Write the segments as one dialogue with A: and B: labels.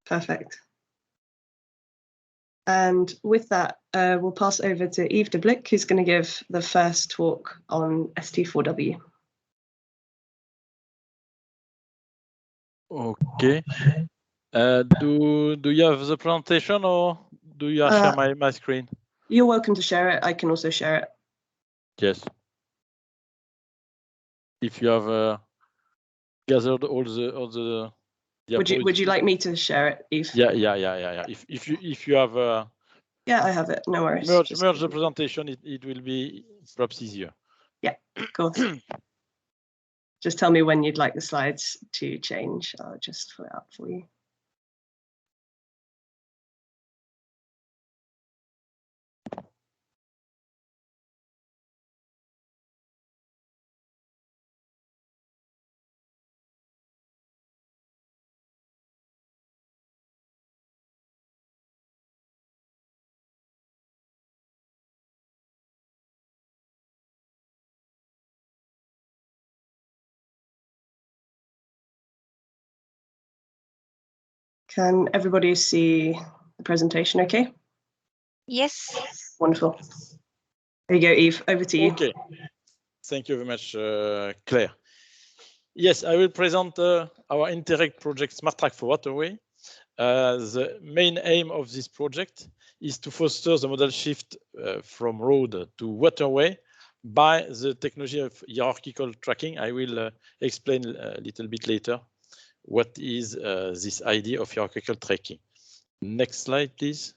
A: Perfect. And with that, we'll pass over to Yves de Blick, who's going to give the first talk on ST4W.
B: Okay. Do you have the presentation, or do you share my screen?
A: You're welcome to share it. I can also share it.
B: Yes. If you have gathered all the
A: would you like me to share it, Yves?
B: Yeah. If you have
A: yeah, I have it. No worries.
B: Merge the presentation. It will be perhaps easier.
A: Yeah, of course. Just tell me when you'd like the slides to change. I'll just fill it out for you. Can everybody see the presentation okay?
C: Yes.
A: Wonderful. There you go, Yves. Over to you.
B: Okay. Thank you very much, Claire. Yes, I will present our Interreg project Smart Track for Waterway. The main aim of this project is to foster the modal shift from road to waterway by the technology of hierarchical tracking. I will explain a little bit later what is this idea of hierarchical tracking. Next slide, please.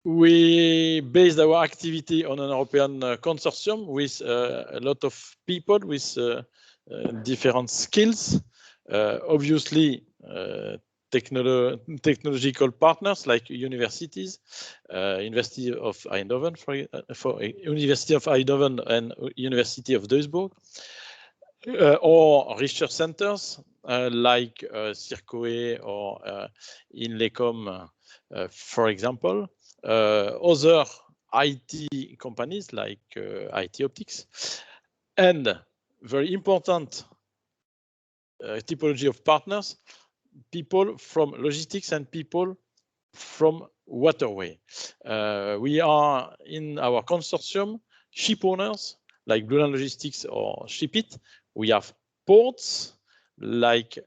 B: We based our activity on an European consortium with a lot of people with different skills. Obviously, technological partners like universities, University of Eindhoven for University of Eindhoven and University of Duisburg, or research centers like CIRCOE or INLECOM, for example. Other IT companies like IT Optics, and very important typology of partners, people from logistics and people from waterway. We are in our consortium ship owners like Blue Line Logistics or Shipit. We have ports like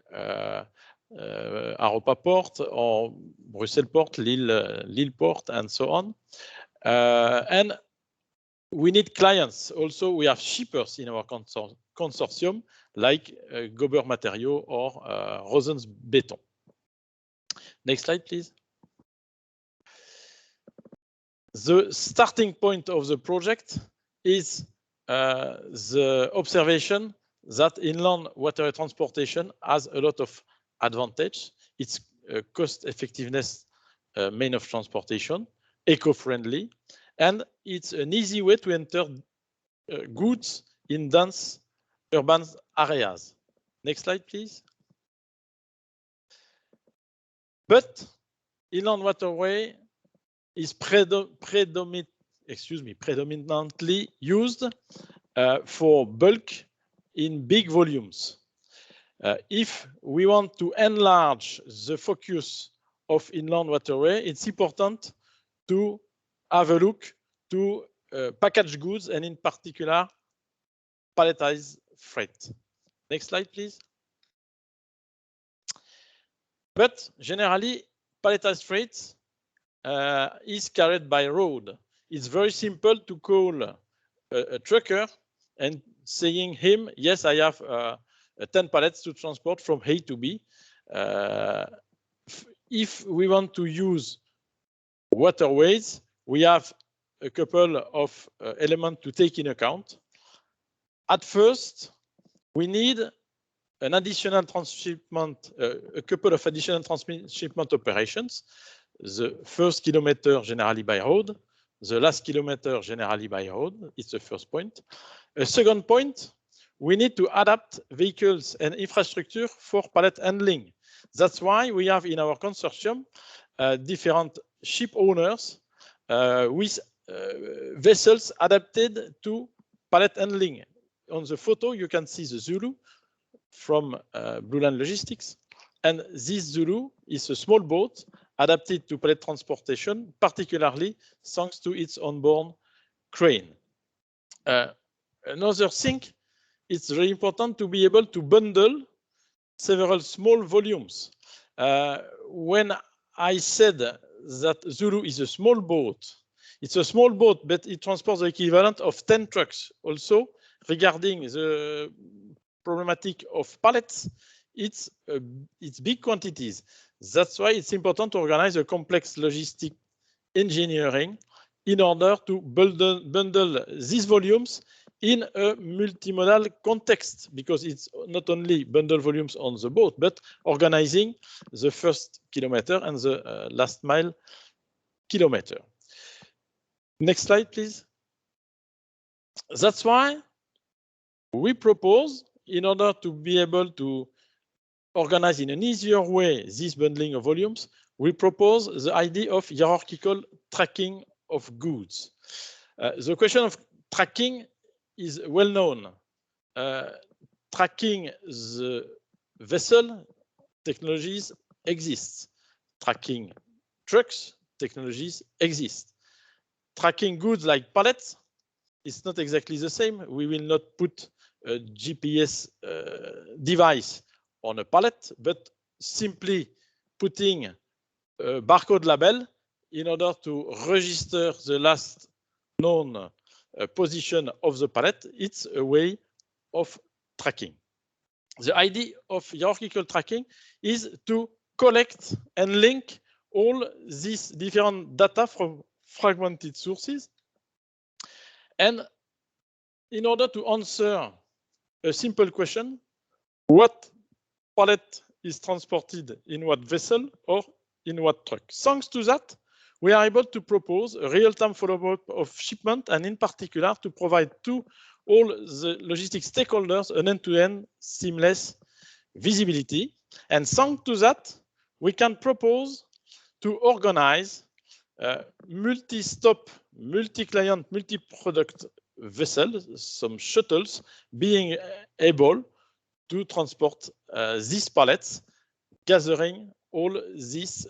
B: Aropa Port or Brussels Port, Lille Port, and so on. And we need clients. Also, we have shippers in our consortium like Gober Materiaux or Rosens Béton. Next slide, please. The starting point of the project is the observation that inland waterway transportation has a lot of advantage. It's cost effectiveness main of transportation, eco-friendly, and it's an easy way to enter goods in dense urban areas. Next slide, please. But inland waterway is predominantly used for bulk in big volumes. If we want to enlarge the focus of inland waterway, it's important to have a look to packaged goods and in particular palletized freight. Next slide, please. But generally, palletized freight is carried by road. It's very simple to call a trucker and saying him, yes, I have 10 pallets to transport from A to B. If we want to use waterways, we have a couple of elements to take in account. At first, we need an additional transshipment, a couple of additional transshipment operations. The first kilometer generally by road, the last kilometer generally by road. It's the first point. A second point, we need to adapt vehicles and infrastructure for pallet handling. That's why we have in our consortium different ship owners with vessels adapted to pallet handling. On the photo, you can see the Zulu from Blue Line Logistics, And this Zulu is a small boat adapted to pallet transportation, particularly thanks to its onboard crane. Another thing, it's very important to be able to bundle several small volumes. When I said that Zulu is a small boat, it's a small boat, but it transports the equivalent of 10 trucks. Also, regarding the problematic of pallets, it's big quantities. That's why it's important to organize a complex logistic engineering in order to bundle these volumes in a multimodal context, because it's not only bundle volumes on the boat, but organizing the first kilometer and the last mile kilometer. Next slide, please. That's why we propose, in order to be able to organize in an easier way this bundling of volumes, we propose the idea of hierarchical tracking of goods. The question of tracking is well known. Tracking the vessel technologies exist. Tracking trucks technologies exist. Tracking goods like pallets is not exactly the same. We will not put a GPS device on a pallet, but simply putting a barcode label in order to register the last known position of the pallet. It's a way of tracking. The idea of hierarchical tracking is to collect and link all these different data from fragmented sources. And in order to answer a simple question, what pallet is transported in what vessel or in what truck? Thanks to that, we are able to propose a real-time follow-up of shipment, and in particular to provide to all the logistics stakeholders an end-to-end seamless visibility. And thanks to that, we can propose to organize multi-stop, multi-client, multi-product vessels, some shuttles, being able to transport these pallets, gathering all these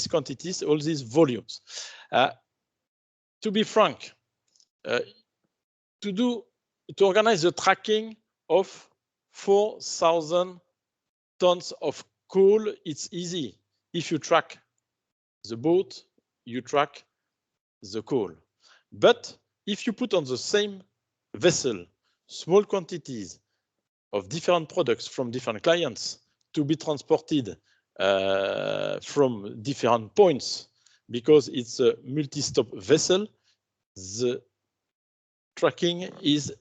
B: quantities, all these volumes. To be frank, to organize the tracking of 4,000 tons of coal, it's easy. If you track the boat, you track the coal. But if you put on the same vessel small quantities of different products from different clients to be transported from different points, because it's a multi-stop vessel, the tracking is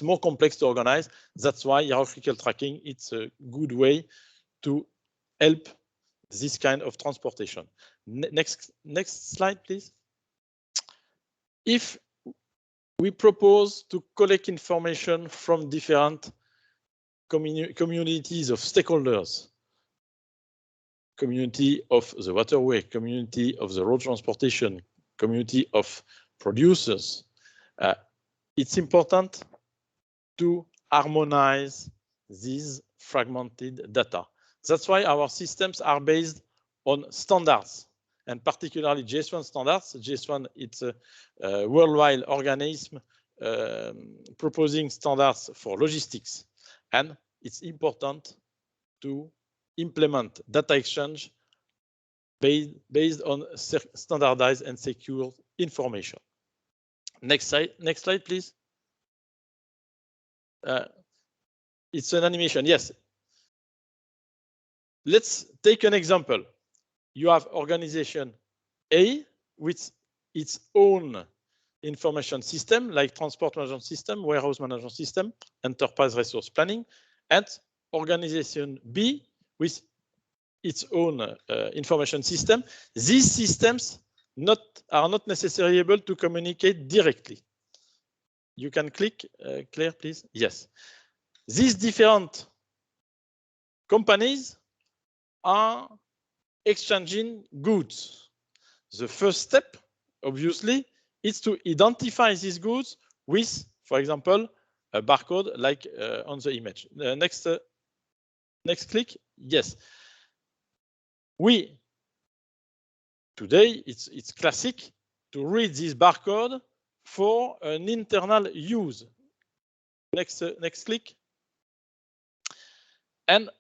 B: more complex to organize. That's why hierarchical tracking, it's a good way to help this kind of transportation. Next slide, please. If we propose to collect information from different communities of stakeholders, community of the waterway, community of the road transportation, community of producers, it's important to harmonize these fragmented data. That's why our systems are based on standards, and particularly JS1 standards. JS1, it's a worldwide organism proposing standards for logistics, and it's important to implement data exchange based on standardized and secure information. Next slide, please. It's an animation, yes. Let's take an example. You have organization A with its own information system, like transport management system, warehouse management system, enterprise resource planning, and organization B with its own information system. These systems are not necessarily able to communicate directly. You can click, Claire, please. Yes. These different companies are exchanging goods. The first step, obviously, is to identify these goods with, for example, a barcode like on the image. Next Next click. Yes. Today it's classic to read this barcode for an internal use. Next click. And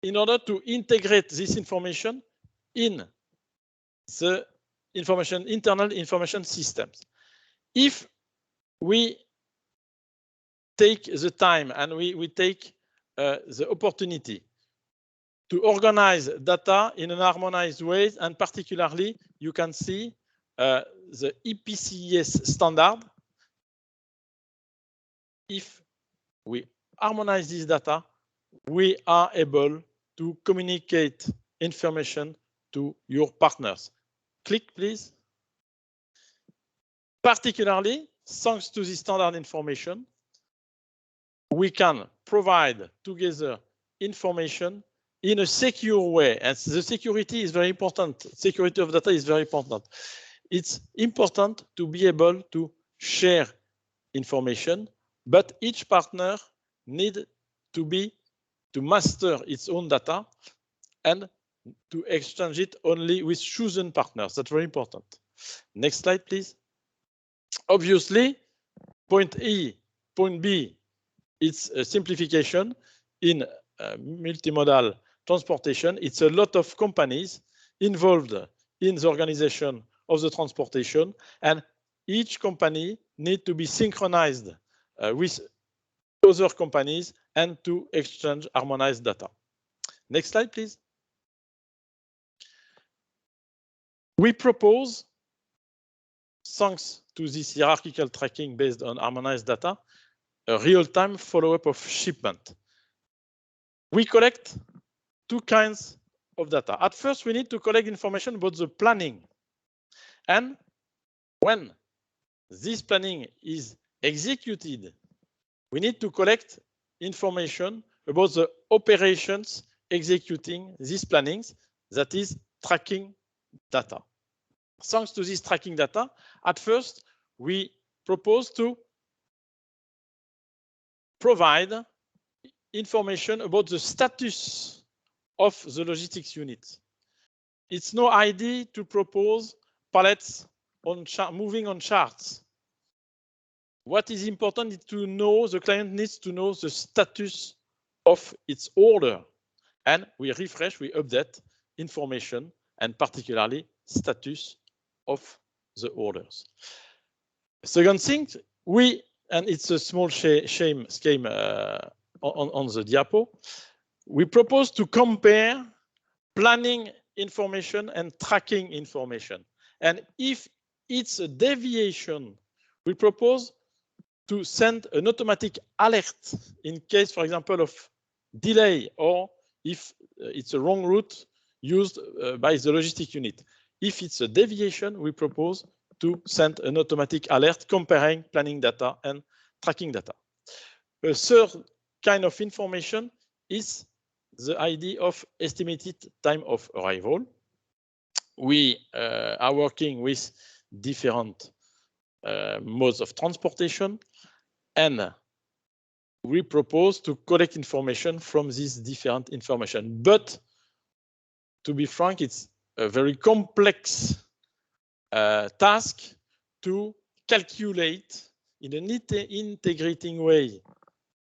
B: in order to integrate this information in the internal information systems, if we take the time and we take the opportunity to organize data in an harmonized way, and particularly you can see the EPCS standard. If we harmonize this data, we are able to communicate information to your partners. Click, please. Particularly, thanks to this standard information, we can provide together information in a secure way. And the security is very important. Security of data is very important. It's important to be able to share information, but each partner needs to master its own data and to exchange it only with chosen partners. That's very important. Next slide, please. Obviously, point E, point B, it's a simplification in multimodal transportation. It's a lot of companies involved in the organization of the transportation, and each company needs to be synchronized with other companies and to exchange harmonized data. Next slide, please. We propose, thanks to this hierarchical tracking based on harmonized data, a real-time follow-up of shipment. We collect two kinds of data. At first, we need to collect information about the planning. And when this planning is executed, we need to collect information about the operations executing these plannings, that is tracking data. Thanks to this tracking data, at first, we propose to provide information about the status of the logistics unit. It's no idea to propose pallets on moving on charts. What is important is to know, the client needs to know the status of its order. And we refresh, we update information, and particularly status of the orders. Second thing, and it's a small scheme on the diapo, we propose to compare planning information and tracking information. And if it's a deviation, we propose to send an automatic alert in case, for example, of delay, or if it's a wrong route used by the logistic unit. If it's a deviation, we propose to send an automatic alert comparing planning data and tracking data. A third kind of information is the idea of estimated time of arrival. We are working with different modes of transportation, and we propose to collect information from these different information. But to be frank, it's a very complex task to calculate in an integrating way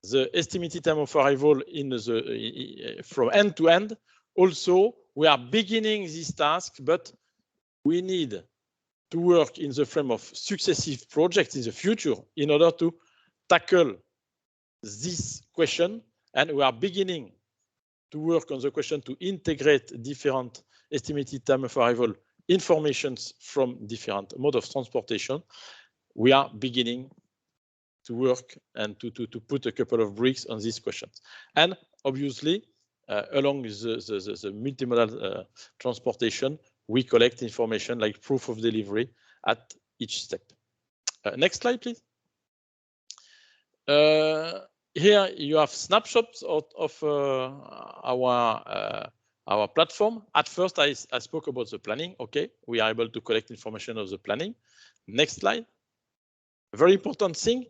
B: the estimated time of arrival in the from end to end. Also, we are beginning this task, but we need to work in the frame of successive projects in the future in order to tackle this question. And we are beginning to work on the question to integrate different estimated time of arrival informations from different modes of transportation. We are beginning to work and to put a couple of bricks on these questions. And obviously, along the multimodal transportation, we collect information like proof of delivery at each step. Next slide, please. Here you have snapshots of our platform. At first, I spoke about the planning. Okay, we are able to collect information of the planning. Next slide. Very important thing,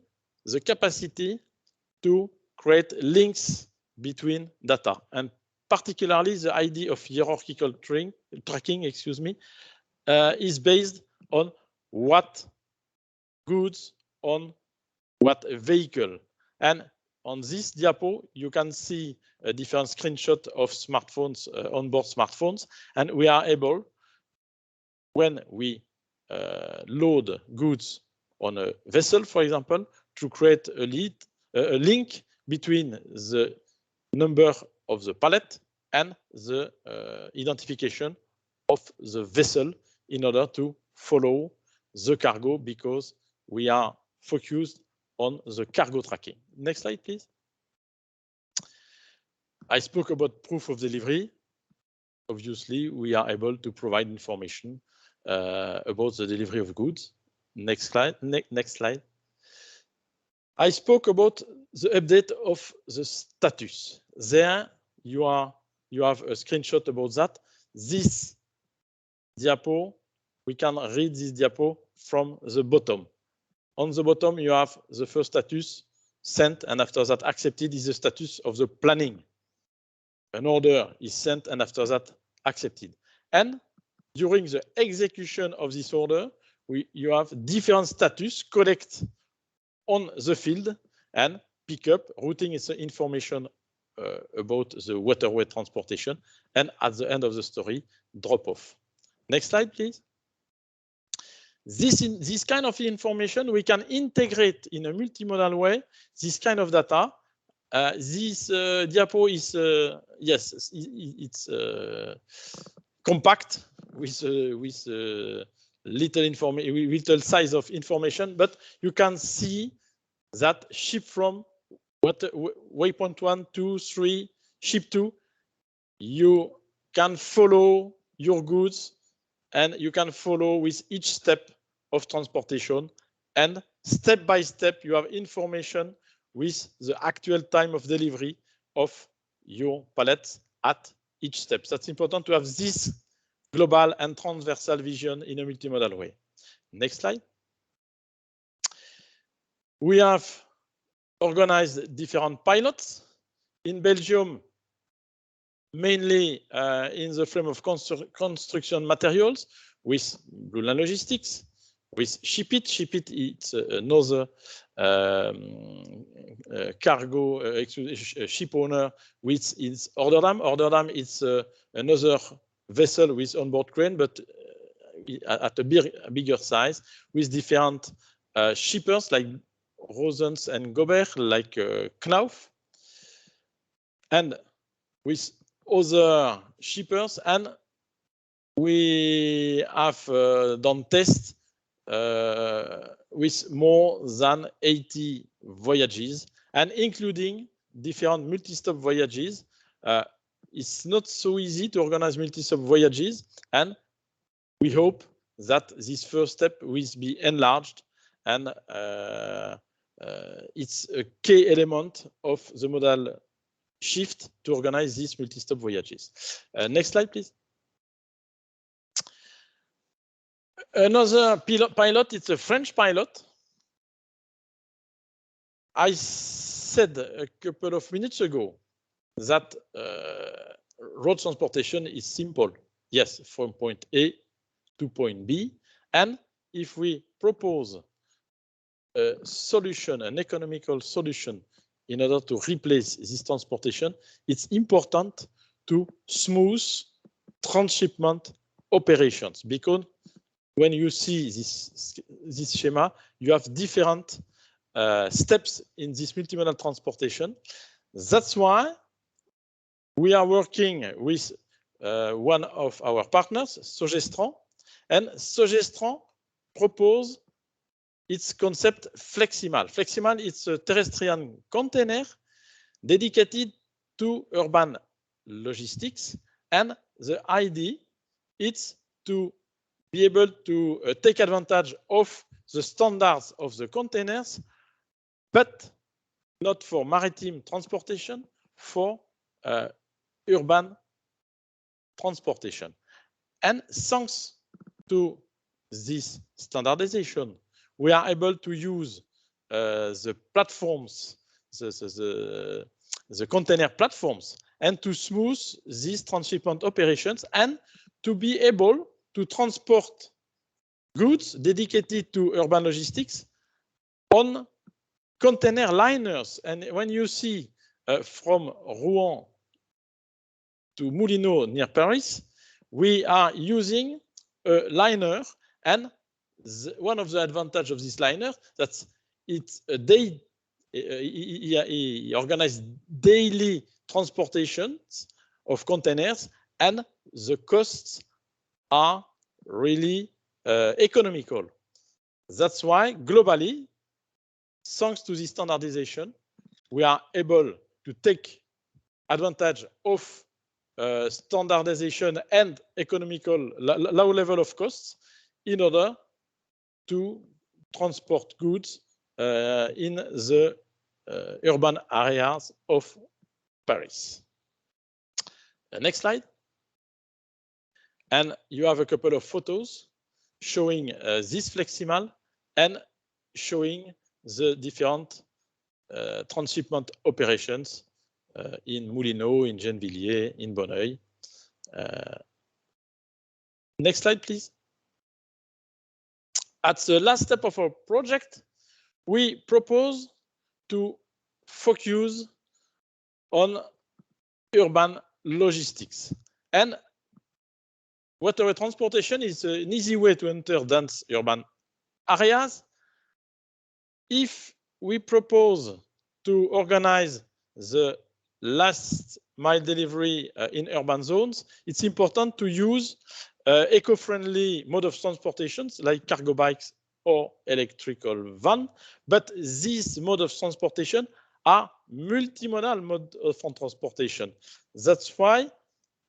B: the capacity to create links between data, and particularly the idea of hierarchical tracking, excuse me, is based on what goods on what vehicle. And on this diapo, you can see a different screenshot of smartphones, onboard smartphones, and we are able, when we load goods on a vessel, for example, to create a link between the number of the pallet and the identification of the vessel in order to follow the cargo, because we are focused on the cargo tracking. Next slide, please. I spoke about proof of delivery. Obviously, we are able to provide information about the delivery of goods. Next slide. Next slide. I spoke about the update of the status. There you have a screenshot about that. This diapo, we can read this diapo from the bottom. On the bottom, you have the first status, sent, and after that, accepted is the status of the planning. An order is sent, and after that, accepted. And during the execution of this order, you have different status collect on the field and pick up. Routing is the information about the waterway transportation, and at the end of the story, drop off. Next slide, please. This kind of information we can integrate in a multimodal way. This kind of data. This diapo is yes, it's compact with little size of information, but you can see that ship from waypoint 1, 2, 3, ship 2. You can follow your goods, and you can follow with each step of transportation, and step by step you have information with the actual time of delivery of your pallets at each step. That's important to have this global and transversal vision in a multimodal way. Next slide. We have organized different pilots in Belgium, mainly in the frame of construction materials with Blue Line Logistics, with Ship It. Ship It, it's another cargo ship owner with its Orderdam. Orderdam is another vessel with onboard crane, but at a bigger size, with different shippers like Rosens and Gobert, like Knauf, and with other shippers. And we have done tests with more than 80 voyages, and including different multi-stop voyages. It's not so easy to organize multi-stop voyages, and we hope that this first step will be enlarged, and it's a key element of the modal shift to organize these multi-stop voyages. Next slide, please. Another pilot, it's a French pilot. I said a couple of minutes ago that road transportation is simple. Yes, from point A to point B. And if we propose a solution, an economical solution, in order to replace this transportation, it's important to smooth transshipment operations, because when you see this schema, you have different steps in this multimodal transportation. That's why we are working with one of our partners, Sogestran, and Sogestran propose its concept Fleximal. Fleximal is a terrestrial container dedicated to urban logistics, and the idea is to be able to take advantage of the standards of the containers, but not for maritime transportation, for urban transportation. And thanks to this standardization, we are able to use the platforms, the the container platforms and to smooth these transshipment operations and to be able to transport goods dedicated to urban logistics on container liners. And when you see from Rouen to Moulineaux near Paris, we are using a liner, and one of the advantages of this liner that it's a day. He organized daily transportations of containers, and the costs are really economical. That's why globally, thanks to this standardization, we are able to take advantage of standardization and economical low level of costs in order to transport goods in the urban areas of Paris. Next slide. And you have a couple of photos showing this Fleximal and showing the different transshipment operations in Moulineaux, in Gennevilliers, in Bonneuil. Next slide, please. At the last step of our project, we propose to focus on urban logistics. And waterway transportation is an easy way to enter dense urban areas. If we propose to organize the last mile delivery in urban zones, it's important to use eco-friendly mode of transportation like cargo bikes or electrical van. But these mode of transportation are multimodal mode of transportation. That's why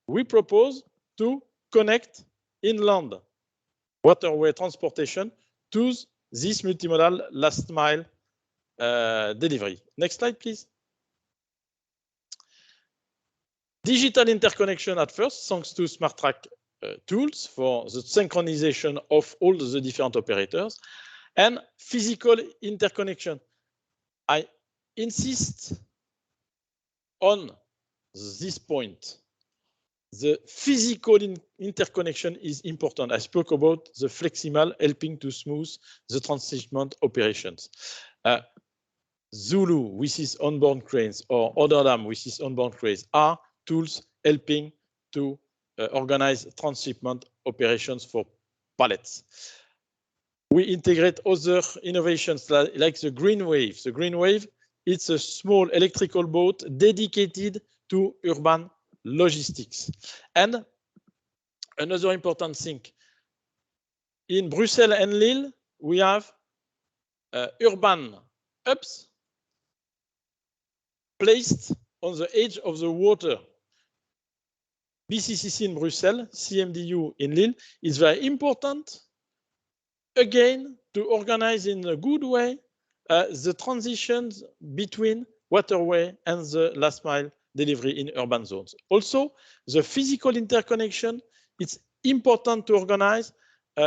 B: we propose to connect inland waterway transportation to this multimodal last mile delivery. Next slide, please. Digital interconnection at first, thanks to SmartTrack tools for the synchronization of all the different operators, and physical interconnection. I insist on this point. The physical interconnection is important. I spoke about the Fleximal helping to smooth the transshipment operations. Zulu with its onboard cranes or Otterdam with its onboard cranes are tools helping to organize transshipment operations for pallets. We integrate other innovations like the Green Wave. The Green Wave, it's a small electrical boat dedicated to urban logistics. And another important thing, in Brussels and Lille, we have urban hubs placed on the edge of the water. BCCC in Brussels, CMDU in Lille is very important, again, to organize in a good way the transitions between waterway and the last mile delivery in urban zones. Also, the physical interconnection, it's important to organize,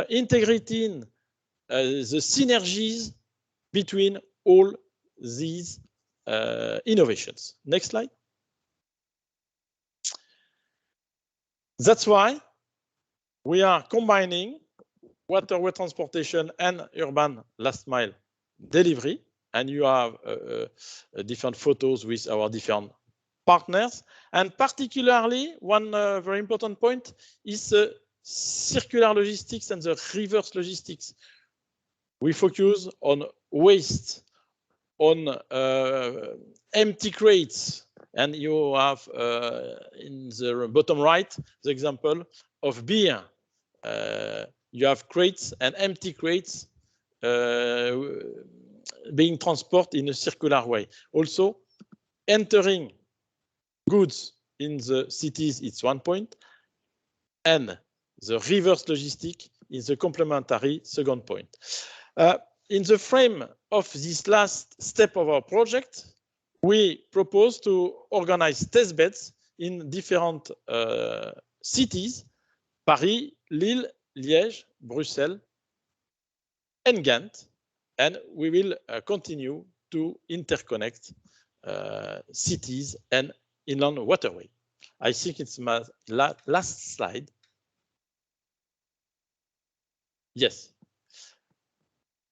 B: integrating the synergies between all these innovations. Next slide. That's why we are combining waterway transportation and urban last mile delivery. And you have different photos with our different partners. And particularly, one very important point is circular logistics and the reverse logistics. We focus on waste, on empty crates. And you have in the bottom right, the example of beer. You have crates and empty crates being transported in a circular way. Also, entering goods in the cities, it's one point, and the reverse logistic is the complementary second point. In the frame of this last step of our project, we propose to organize test beds in different cities, Paris, Lille, Liège, Brussels, and Ghent, and we will continue to interconnect cities and inland waterway. I think it's my last slide. Yes.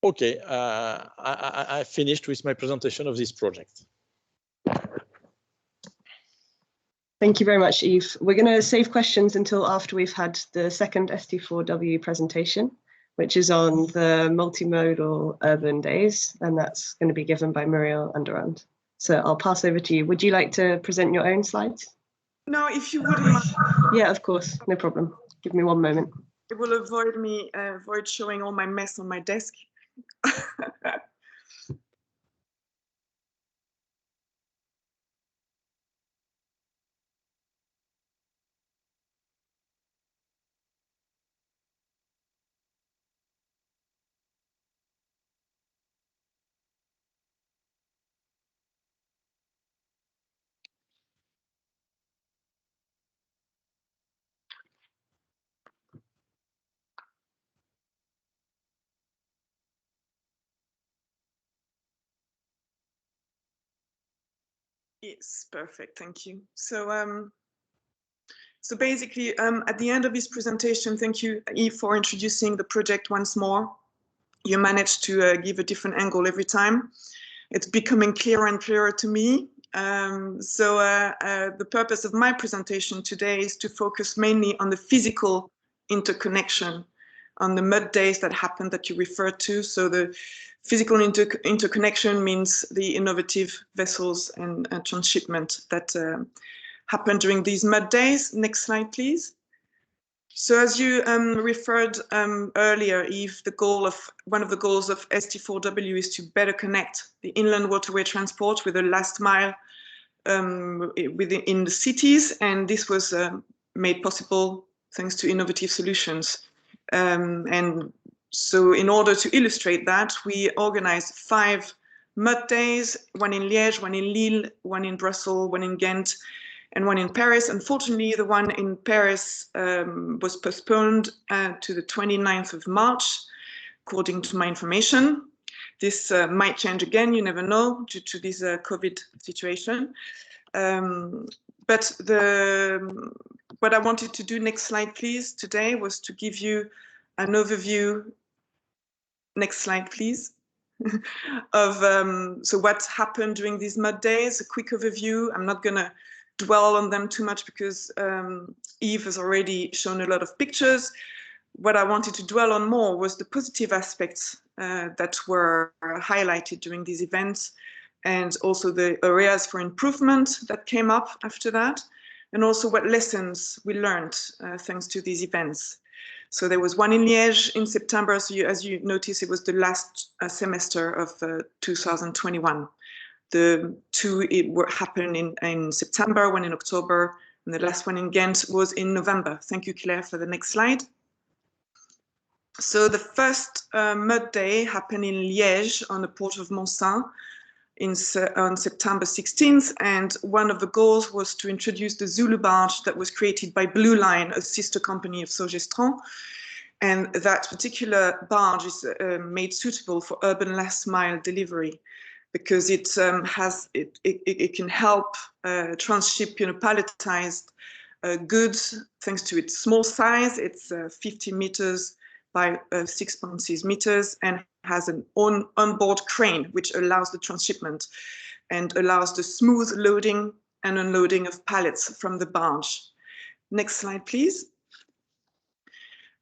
B: Okay, I finished with my presentation of this project.
A: Thank you very much, Yves. We're going to save questions until after we've had the second ST4W presentation, which is on the multimodal urban days, and that's going to be given by Muriel Underand. So I'll pass over to you. Would you like to present your own slides?
D: No, if you wouldn't mind.
A: Yeah, of course, no problem. Give me 1 moment.
D: It will avoid showing all my mess on my desk. Yes, perfect. Thank you. So, so basically, at the end of this presentation, thank you, Yves, for introducing the project once more. You managed to give a different angle every time. It's becoming clearer and clearer to me. The purpose of my presentation today is to focus mainly on the physical interconnection, on the mud days that happened that you referred to. So the physical interconnection means the innovative vessels and transshipment that happened during these mud days. Next slide, please. So as you referred earlier, Yves, one of the goals of ST4W is to better connect the inland waterway transport with the last mile in the cities, and this was made possible thanks to innovative solutions. And so in order to illustrate that, we organized 5 mud days, one in Liège, one in Lille, one in Brussels, one in Ghent, and one in Paris. Unfortunately, the one in Paris was postponed to the 29th of March, according to my information. This might change again, you never know, due to this COVID situation. But what I wanted to do, next slide please, today was to give you an overview, next slide please, of so what happened during these mud days, a quick overview. I'm not gonna dwell on them too much because Yves has already shown a lot of pictures. What I wanted to dwell on more was the positive aspects that were highlighted during these events, and also the areas for improvement that came up after that, and also what lessons we learned thanks to these events. So there was one in Liège in September, so as you notice, it was the last semester of 2021. The 2 happened in September, one in October, and the last one in Ghent was in November. Thank you, Claire, for the next slide. So the first mud day happened in Liège on the port of Montsaint on September 16th, and one of the goals was to introduce the Zulu barge that was created by Blue Line, a sister company of Sogestran. And that particular barge is made suitable for urban last mile delivery, because it can help transship, palletized goods thanks to its small size. It's 50 meters by 6.6 meters and has an onboard crane, which allows the transshipment and allows the smooth loading and unloading of pallets from the barge. Next slide, please.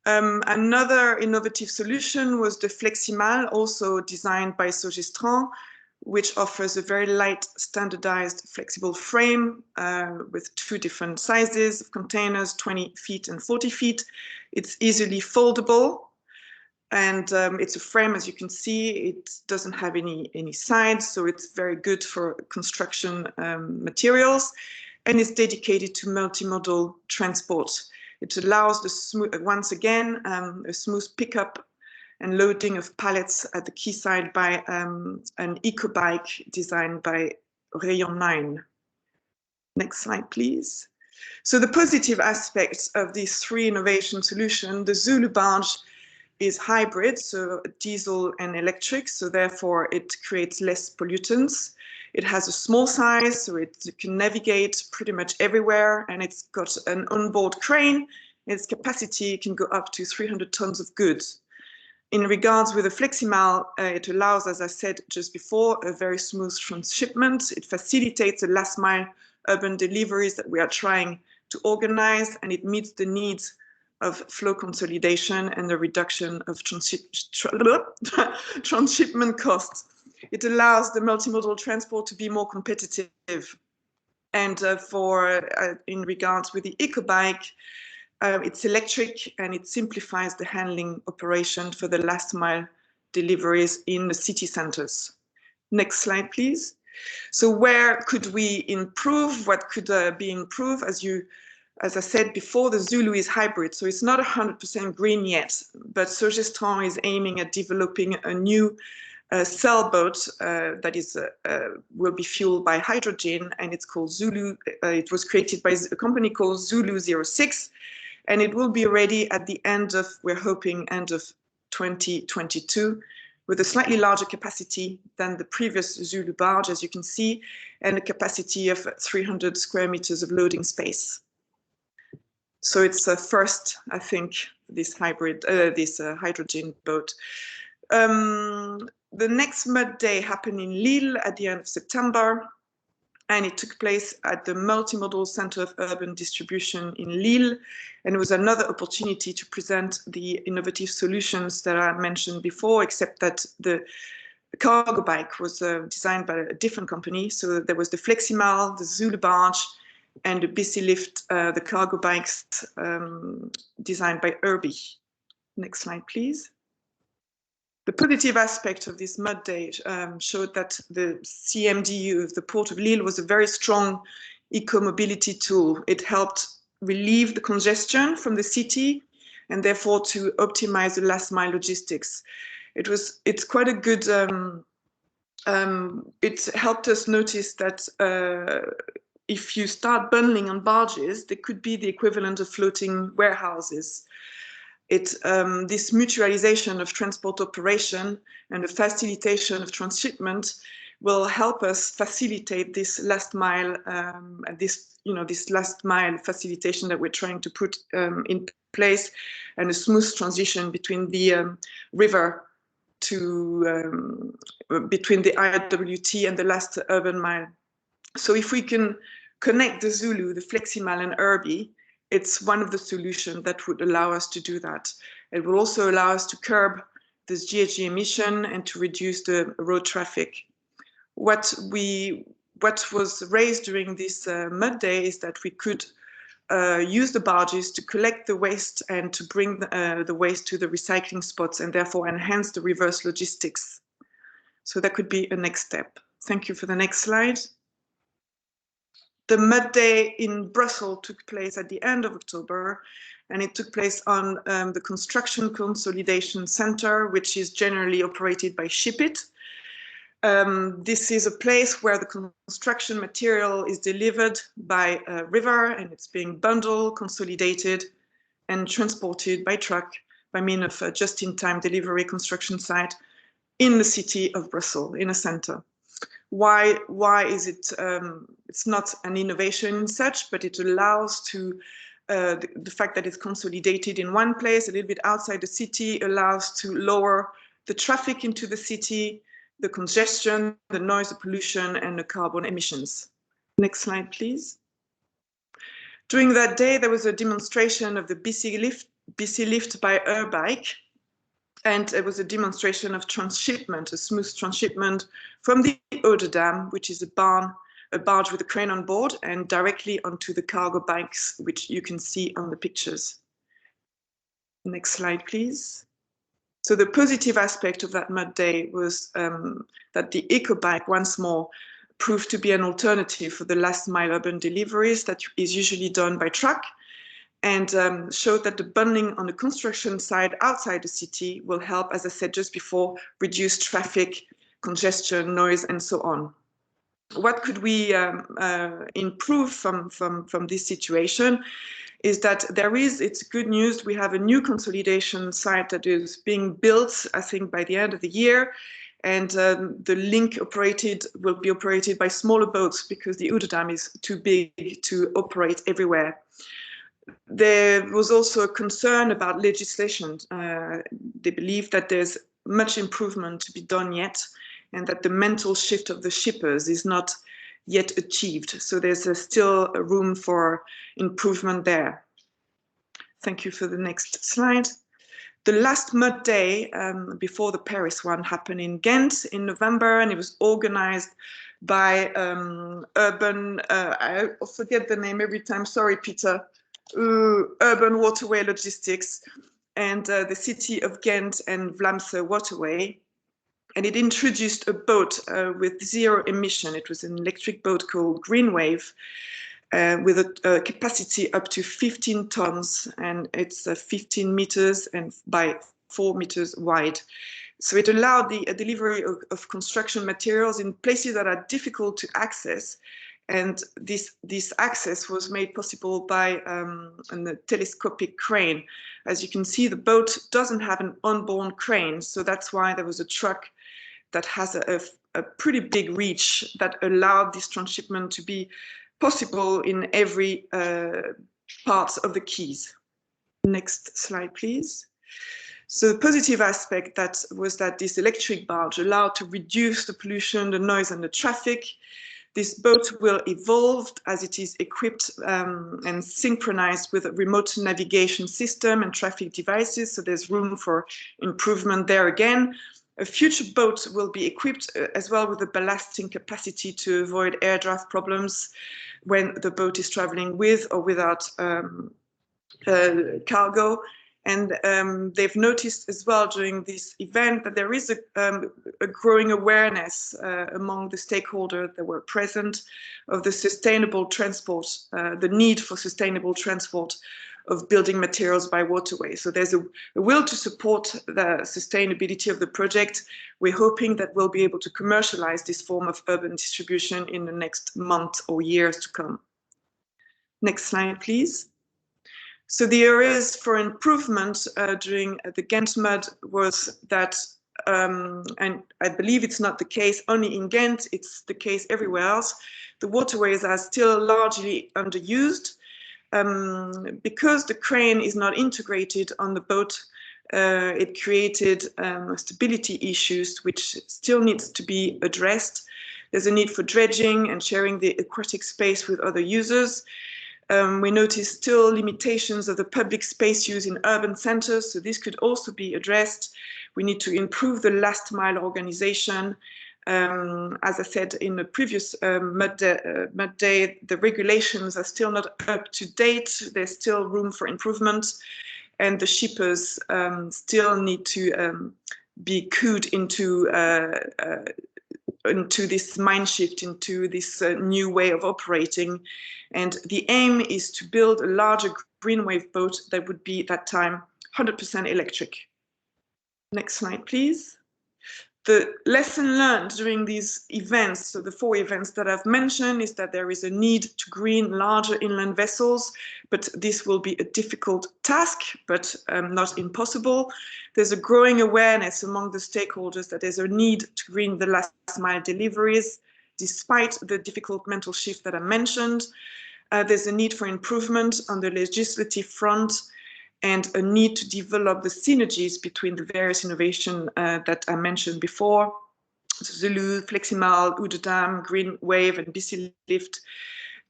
D: Another innovative solution was the Fleximal, also designed by Sogestran, which offers a very light, standardized, flexible frame with 2 different sizes of containers, 20 feet and 40 feet. It's easily foldable, and it's a frame, as you can see. It doesn't have any sides, so it's very good for construction materials, and it's dedicated to multimodal transport. It allows once again a smooth pickup and loading of pallets at the quayside by an eco-bike designed by Rayon 9. Next slide, please. So the positive aspects of these 3 innovation solutions: the Zulu barge is hybrid, so diesel and electric, so therefore it creates less pollutants. It has a small size, so it can navigate pretty much everywhere, and it's got an onboard crane. Its capacity can go up to 300 tons of goods. In regards with the Fleximal, it allows, as I said just before, a very smooth transshipment. It facilitates the last mile urban deliveries that we are trying to organize, and it meets the needs of flow consolidation and the reduction of transshipment costs. It allows the multimodal transport to be more competitive. And in regards with the EcoBike, it's electric and it simplifies the handling operation for the last mile deliveries in the city centers. Next slide, please. So where could we improve? What could be improved? As I said before, the Zulu is hybrid, so it's not 100% green yet, but Sogestran is aiming at developing a new sailboat that will be fueled by hydrogen, and it's called Zulu. It was created by a company called Zulu 06, and it will be ready at the end of, we're hoping, end of 2022, with a slightly larger capacity than the previous Zulu barge, as you can see, and a capacity of 300 square meters of loading space. So it's first, I think, this hybrid, hydrogen boat. The next mud day happened in Lille at the end of September, and it took place at the Multimodal Center of Urban Distribution in Lille. And it was another opportunity to present the innovative solutions that I mentioned before, except that the cargo bike was designed by a different company. So there was the Fleximal, the Zulu barge, and the BC Lift, the cargo bikes designed by Irby. Next slide, please. The positive aspect of this mud day showed that the CMDU of the Port of Lille was a very strong eco-mobility tool. It helped relieve the congestion from the city and therefore to optimize the last mile logistics. It's quite a good, it helped us notice that if you start bundling on barges, they could be the equivalent of floating warehouses. This mutualization of transport operation and the facilitation of transshipment will help us facilitate this last mile, this last mile facilitation that we're trying to put in place, and a smooth transition between the river to between the IWT and the last urban mile. So if we can connect the Zulu, the Fleximal, and Irby, it's one of the solutions that would allow us to do that. It will also allow us to curb this GHG emission and to reduce the road traffic. What was raised during this mud day is that we could use the barges to collect the waste and to bring the waste to the recycling spots, and therefore enhance the reverse logistics. So that could be a next step. Thank you. For the next slide. The mud day in Brussels took place at the end of October, and it took place on the Construction Consolidation Center, which is generally operated by ShipIt. This is a place where the construction material is delivered by a river, and it's being bundled, consolidated, and transported by truck by means of a just-in-time delivery construction site in the city of Brussels, in a center. Why is it? It's not an innovation in such, but it allows to the fact that it's consolidated in one place, a little bit outside the city, allows to lower the traffic into the city, the congestion, the noise, the pollution, and the carbon emissions. Next slide, please. During that day, there was a demonstration of the BC Lift by Airbike. And it was a demonstration of transshipment, a smooth transshipment from the Ode Dam, which is a barge with a crane on board, and directly onto the cargo bikes, which you can see on the pictures. Next slide, please. So the positive aspect of that mud day was that the EcoBike once more proved to be an alternative for the last mile urban deliveries that is usually done by truck, and showed that the bundling on the construction side outside the city will help, as I said just before, reduce traffic, congestion, noise, and so on. What could we improve from this situation? is that it's good news, we have a new consolidation site that is being built, I think, by the end of the year. And the link will be operated by smaller boats because the Oude Dam is too big to operate everywhere. There was also a concern about legislation. They believe that there's much improvement to be done yet, and that the mental shift of the shippers is not yet achieved. So there's still a room for improvement there. Thank you for the next slide. The last mud day before the Paris one happened in Ghent in November, and it was organized by Urban, I forget the name every time, sorry, Peter, Urban Waterway Logistics, and the city of Ghent and Vlaamse Waterway. And it introduced a boat with zero emission. It was an electric boat called Green Wave, with a capacity up to 15 tons, and it's 15 meters and by 4 meters wide. So it allowed the delivery of construction materials in places that are difficult to access. And this access was made possible by a telescopic crane. As you can see, the boat doesn't have an onboard crane, so that's why there was a truck that has a pretty big reach that allowed this transshipment to be possible in every part of the quays. Next slide, please. So the positive aspect was that this electric barge allowed to reduce the pollution, the noise, and the traffic. This boat will evolve as it is equipped and synchronized with a remote navigation system and traffic devices. So there's room for improvement there again. A future boat will be equipped as well with a ballasting capacity to avoid air draft problems when the boat is traveling with or without cargo. And they've noticed as well during this event that there is a growing awareness among the stakeholders that were present of the sustainable transport, the need for sustainable transport of building materials by waterway. So there's a will to support the sustainability of the project. We're hoping that we'll be able to commercialize this form of urban distribution in the next month or years to come. Next slide, please. So the areas for improvement during the Ghent mud was that, and I believe it's not the case only in Ghent, it's the case everywhere else, the waterways are still largely underused. Because the crane is not integrated on the boat, it created stability issues which still needs to be addressed. There's a need for dredging and sharing the aquatic space with other users. We notice still limitations of the public space use in urban centers, so this could also be addressed. We need to improve the last mile organization. As I said in the previous mud day, the regulations are still not up to date. There's still room for improvement, and the shippers still need to be cued into this mind shift, into this new way of operating. And the aim is to build a larger green wave boat that would be at that time 100% electric. Next slide, please. The lesson learned during these events, so the 4 events that I've mentioned, is that there is a need to green larger inland vessels, but this will be a difficult task, but not impossible. There's a growing awareness among the stakeholders that there's a need to green the last mile deliveries, despite the difficult mental shift that I mentioned. There's a need for improvement on the legislative front, and a need to develop the synergies between the various innovations that I mentioned before. Zulu, Fleximal, Oude Dam, Green Wave, and BC Lift.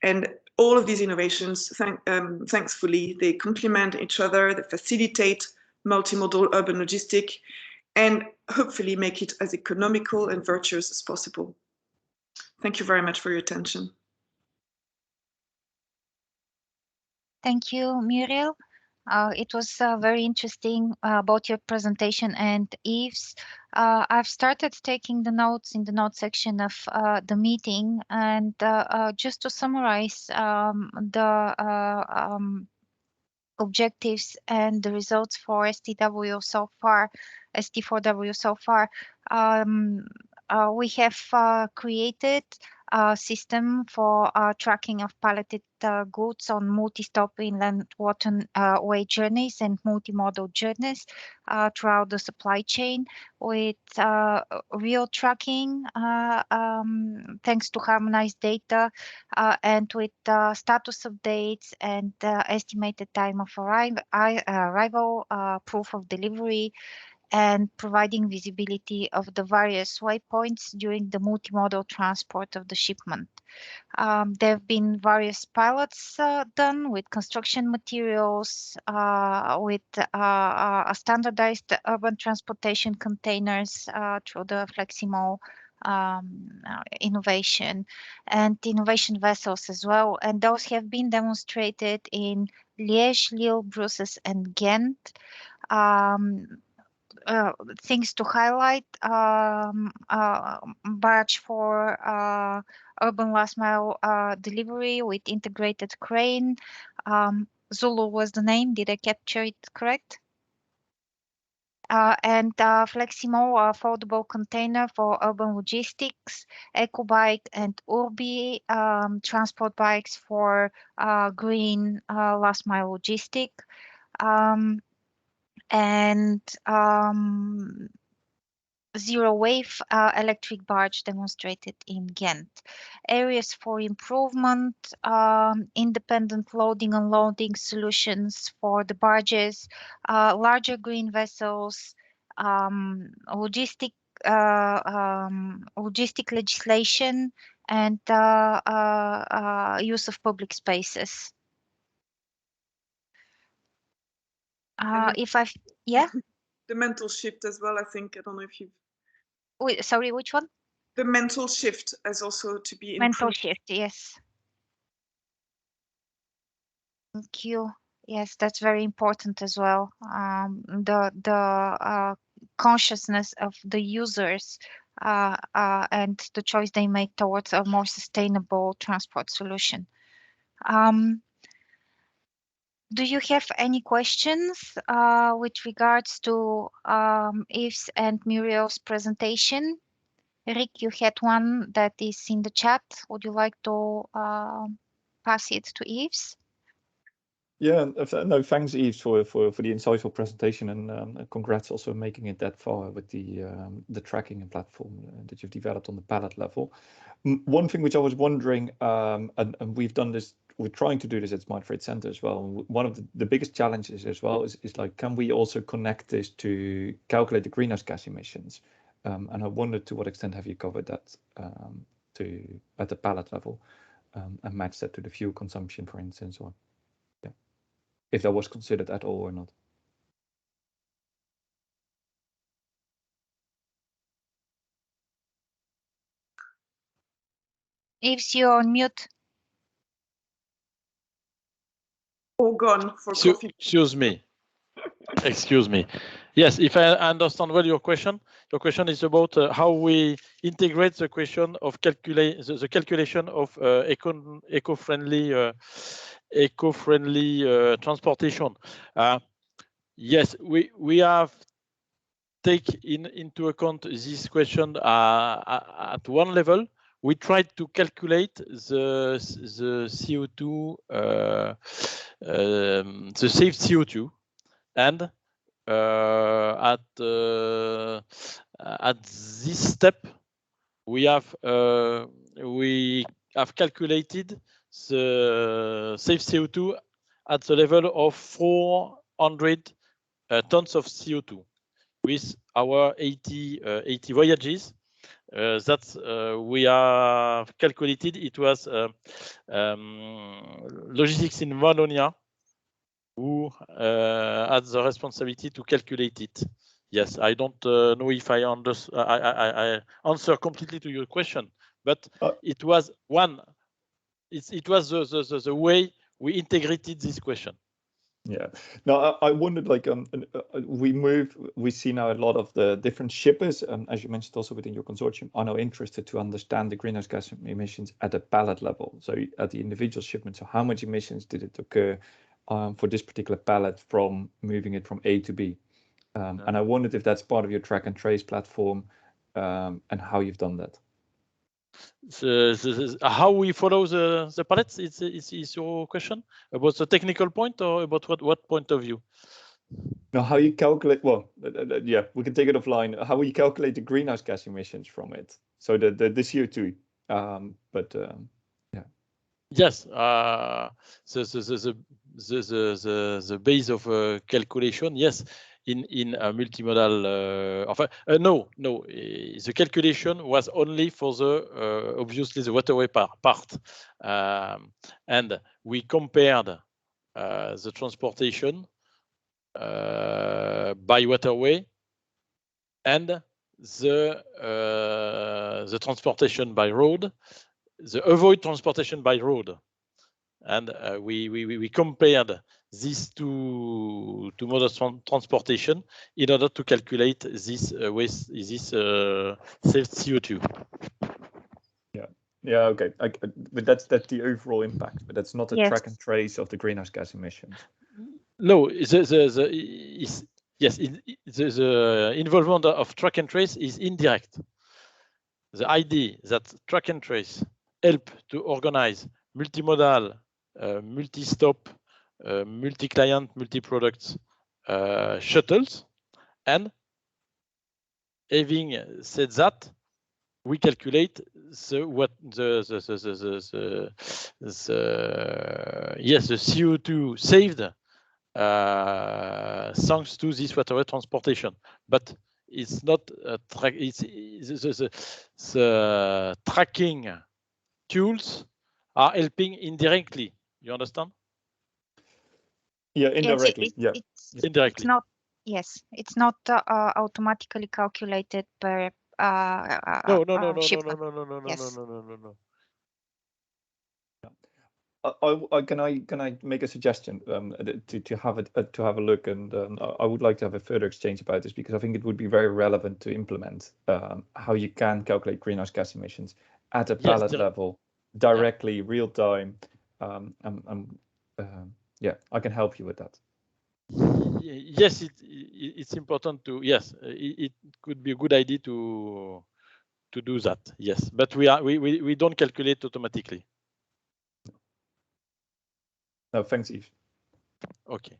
D: And all of these innovations, thankfully, they complement each other, they facilitate multimodal urban logistic, and hopefully make it as economical and virtuous as possible. Thank you very much for your attention.
C: Thank you, Muriel. It was very interesting about your presentation and Yves. I've started taking the notes in the note section of the meeting, and just to summarize the objectives and the results for STW so far, ST4W so far. We have created system for tracking of palleted goods on multi-stop inland waterway journeys and multimodal journeys throughout the supply chain, with real tracking thanks to harmonized data and with status updates and estimated time of arrival, proof of delivery, and providing visibility of the various waypoints during the multimodal transport of the shipment. There have been various pilots done with construction materials, with standardized urban transportation containers through the Fleximo innovation, and innovation vessels as well. And those have been demonstrated in Liège, Lille, Brussels, and Ghent. Things to highlight: barge for urban last mile delivery with integrated crane. Zulu was the name. Did I capture it correct? And Fleximo, foldable container for urban logistics, EcoBike and Urbi, transport bikes for green last mile logistic. And zero wave electric barge demonstrated in Ghent. Areas for improvement: independent loading and unloading solutions for the barges, larger green vessels, logistic legislation, and use of public spaces.
D: The mental shift as well, I think. I don't know if you've...
C: Wait, sorry, which one?
D: The mental shift as also to be improved.
C: Mental shift, yes. Thank you. Yes, that's very important as well. The consciousness of the users and the choice they make towards a more sustainable transport solution. Do you have any questions with regards to Yves and Muriel's presentation? Rick, you had one that is in the chat. Would you like to pass it to Yves?
E: Yeah, no, thanks, Yves, for the insightful presentation, and congrats also on making it that far with the tracking and platform that you've developed on the pallet level. One thing which I was wondering, and we've done this, we're trying to do this at Smart Freight Center as well. One of the biggest challenges as well is like, can we also connect this to calculate the greenhouse gas emissions? And I wondered to what extent have you covered that at the pallet level, and match that to the fuel consumption, for instance, or if that was considered at all or not.
C: Yves, you're on mute.
D: Or gone for coffee.
B: Excuse me. Excuse me. Yes, if I understand well your question is about how we integrate the question of the calculation of eco-friendly transportation. Yes, we have taken into account this question at one level. We tried to calculate the CO2, the saved CO2, and at this step we have calculated the saved CO2 at the level of 400 tons of CO2 with our 80 voyages. We have calculated. It was Logistics in Wallonia who had the responsibility to calculate it. Yes, I don't know if I answer completely to your question, but it was it was the way we integrated this question.
E: Yeah. Now, I wondered, like, we see now a lot of the different shippers, as you mentioned also within your consortium, are now interested to understand the greenhouse gas emissions at the pallet level. So at the individual shipment, so how much emissions did it occur for this particular pallet from moving it from A to B? And I wondered if that's part of your track and trace platform, and how you've done that.
B: how we follow the pallets is your question about the technical point or about what point of view?
E: Now, how you calculate? Well, yeah, we can take it offline. How will you calculate the greenhouse gas emissions from it? So the CO2. Yeah.
B: Yes. The base of calculation. Yes. In a multimodal. No. The calculation was only for the obviously the waterway part, and we compared the transportation by waterway and the transportation by road, the avoid transportation by road, and we compared these two modes of transportation in order to calculate this waste, this saved CO2.
E: Yeah, okay. But that's the overall impact, but that's not a track and trace of the greenhouse gas emissions.
B: No, the involvement of track and trace is indirect. The idea that track and trace help to organize multimodal, multi-stop, multi-client, multi-products shuttles, and having said that, we calculate the CO2 saved thanks to this waterway transportation, but it's not the tracking tools are helping indirectly. You understand?
E: Yeah, indirectly.
B: Indirectly.
C: It's not. Yes, it's not automatically calculated per
B: No.
C: shipment. Yes.
B: No.
E: Can I make a suggestion to have a look, and I would like to have a further exchange about this, because I think it would be very relevant to implement how you can calculate greenhouse gas emissions at a pallet level directly, real time. Yeah, I can help you with that.
B: Yes, it's important to. Yes, it could be a good idea to do that. Yes, but we don't calculate automatically.
E: No, thanks, Yves.
B: Okay.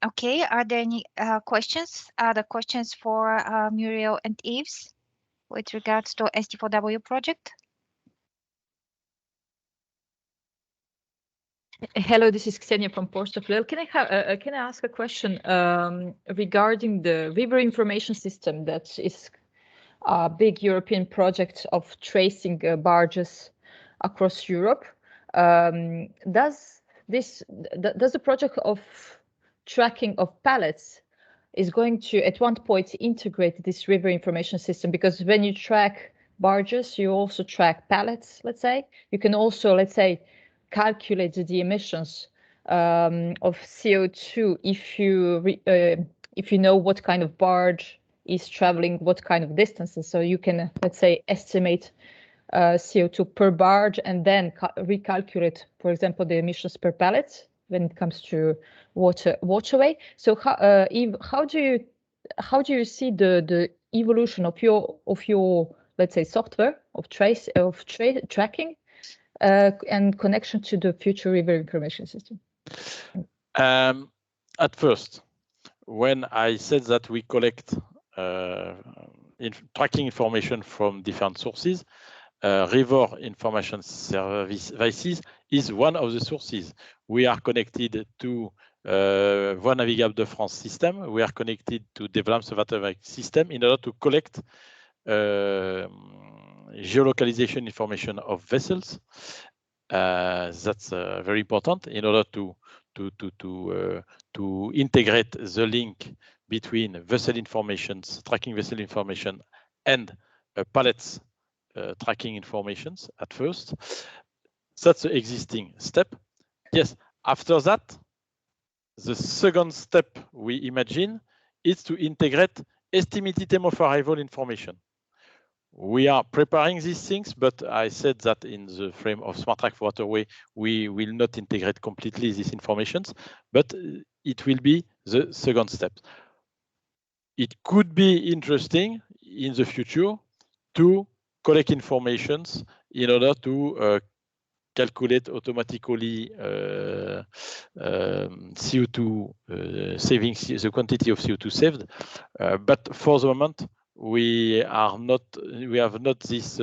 C: Okay. Are there any questions? Other questions for Muriel and Yves with regards to ST4W project?
F: Hello, this is Ksenia from Port of Lille. Can I ask a question regarding the river information system that is a big European project of tracing barges across Europe? Does the project of tracking of pallets is going to at one point integrate this river information system? Because when you track barges, you also track pallets. Let's say you can also, let's say, calculate the emissions of CO2 if you know what kind of barge is traveling what kind of distances. So you can, let's say, estimate CO2 per barge and then recalculate, for example, the emissions per pallet when it comes to waterway. So Yves, how do you see the evolution of your let's say software of tracking and connection to the future river information system?
B: At first, when I said that we collect tracking information from different sources, river information services is one of the sources. We are connected to Voies Navigables de France system. We are connected to Development Observatory system in order to collect geolocalization information of vessels. That's very important in order to integrate the link between vessel informations, tracking vessel information, and pallets tracking informations at first. That's the existing step. Yes, after that, the second step we imagine is to integrate estimated time of arrival information. We are preparing these things, but I said that in the frame of Smart Track Waterway, we will not integrate completely these informations, but it will be the second step. It could be interesting in the future to collect informations in order to calculate automatically CO2 saving, the quantity of CO2 saved. But for the moment, we have not this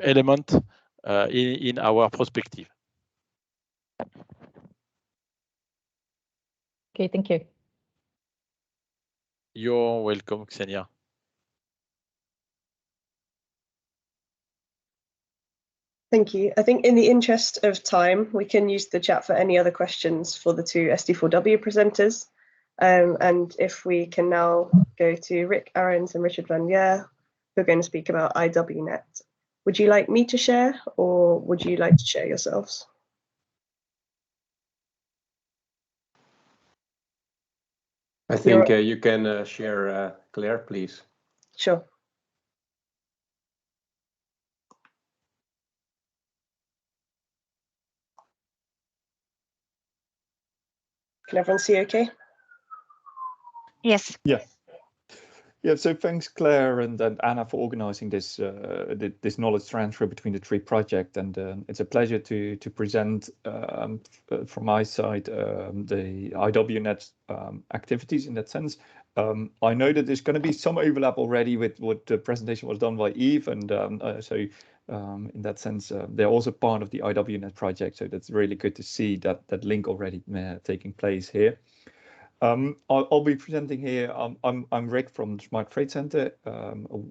B: element in our perspective.
F: Okay, thank you.
B: You're welcome, Ksenia.
A: Thank you. I think in the interest of time, we can use the chat for any other questions for the two ST4W presenters. And if we can now go to Rick Ahrens and Richard Van Lier, who are going to speak about IWNet. Would you like me to share, or would you like to share yourselves?
G: I think you can share, Claire, please.
A: Sure. Can everyone see okay?
C: Yes.
E: Yeah. Yeah, so thanks Claire and Anna for organizing this this knowledge transfer between the three projects, and it's a pleasure to present from my side the IWNet activities in that sense. I know that there's going to be some overlap already with what the presentation was done by Yves, and so in that sense they're also part of the IWNet project, so that's really good to see that link already taking place here. I'll be presenting here. I'm Rick from the Smart Freight Center.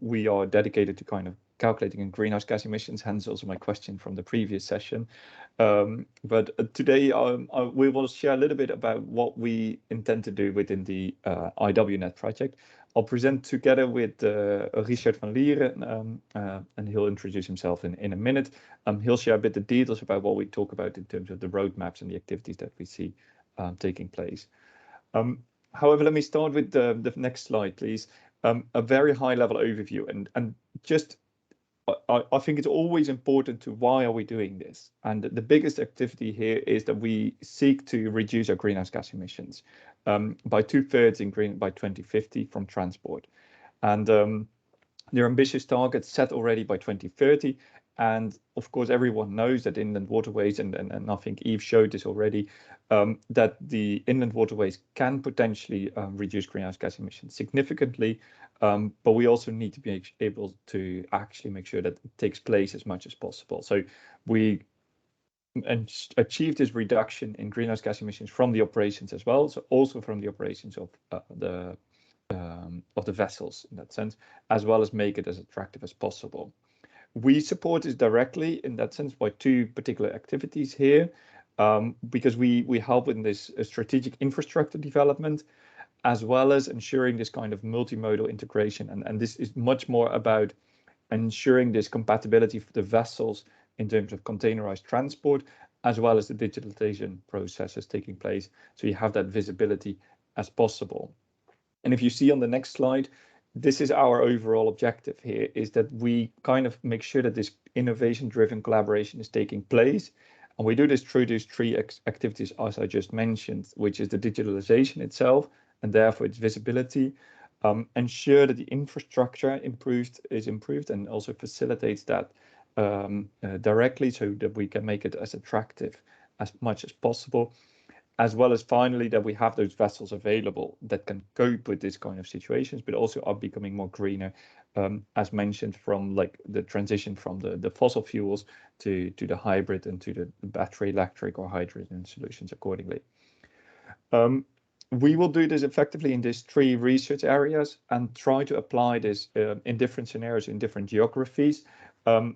E: We are dedicated to kind of calculating greenhouse gas emissions, hence also my question from the previous session. But today we will share a little bit about what we intend to do within the IWNet project. I'll present together with Richard Van Lier, and he'll introduce himself in a minute. He'll share a bit of details about what we talk about in terms of the roadmaps and the activities that we see taking place. However, let me start with the next slide, please. A very high-level overview, and just I think it's always important to why are we doing this? And the biggest activity here is that we seek to reduce our greenhouse gas emissions by 2/3 by 2050 from transport, and there are ambitious targets set already by 2030. And of course, everyone knows that inland waterways, and I think Yves showed this already, that the inland waterways can potentially reduce greenhouse gas emissions significantly, but we also need to be able to actually make sure that it takes place as much as possible. So we achieve this reduction in greenhouse gas emissions from the operations as well, so also from the operations of the vessels in that sense, as well as make it as attractive as possible. We support this directly in that sense by two particular activities here, because we help in this strategic infrastructure development, as well as ensuring this kind of multimodal integration. And this is much more about ensuring this compatibility for the vessels in terms of containerized transport, as well as the digitalization processes taking place, so you have that visibility as possible. And if you see on the next slide, this is our overall objective here, is that we kind of make sure that this innovation-driven collaboration is taking place. And we do this through these three activities, as I just mentioned, which is the digitalization itself, and therefore its visibility, ensure that the infrastructure is improved and also facilitates that directly, so that we can make it as attractive as much as possible, as well as finally that we have those vessels available that can cope with this kind of situations, but also are becoming more greener, as mentioned, from like the transition from the fossil fuels to the hybrid and to the battery electric or hydrogen solutions accordingly. We will do this effectively in these three research areas and try to apply this in different scenarios in different geographies,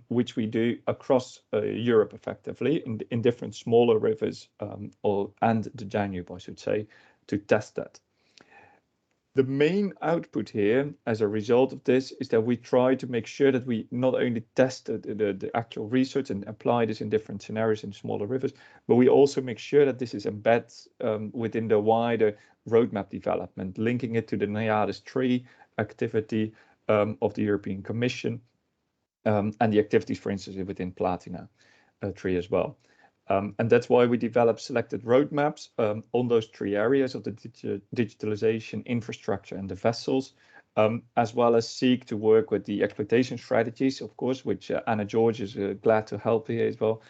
E: which we do across Europe effectively in different smaller rivers and the Danube, I should say, to test that. The main output here as a result of this is that we try to make sure that we not only test the actual research and apply this in different scenarios in smaller rivers, but we also make sure that this is embedded within the wider roadmap development, linking it to the NAIADES 3 activity of the European Commission, and the activities, for instance, within Platina 3 as well. And that's why we developed selected roadmaps on those three areas of the digitalization, infrastructure, and the vessels, as well as seek to work with the exploitation strategies, of course, which Anna George is glad to help here as well,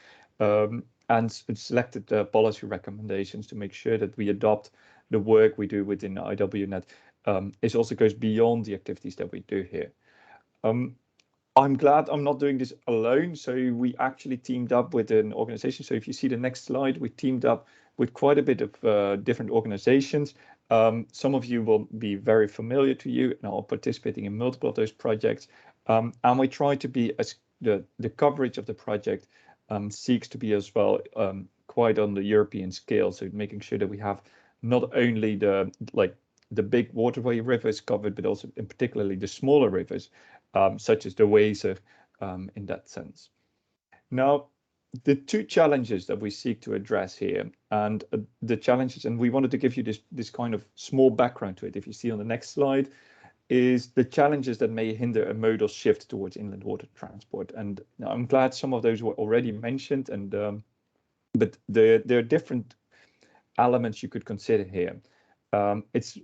E: and selected policy recommendations to make sure that we adopt the work we do within IWNet. It also goes beyond the activities that we do here. I'm glad I'm not doing this alone. So we actually teamed up with an organization. So if you see the next slide, we teamed up with quite a bit of different organizations. Some of you will be very familiar to you and are participating in multiple of those projects. And we try to be as the coverage of the project seeks to be as well quite on the European scale. So making sure that we have not only the big waterway rivers covered, but also in particularly the smaller rivers, such as the Weser in that sense. Now, the two challenges that we seek to address here, and the challenges, and we wanted to give you this kind of small background to it, if you see on the next slide, is the challenges that may hinder a modal shift towards inland water transport. And I'm glad some of those were already mentioned, and but there are different elements you could consider here. It's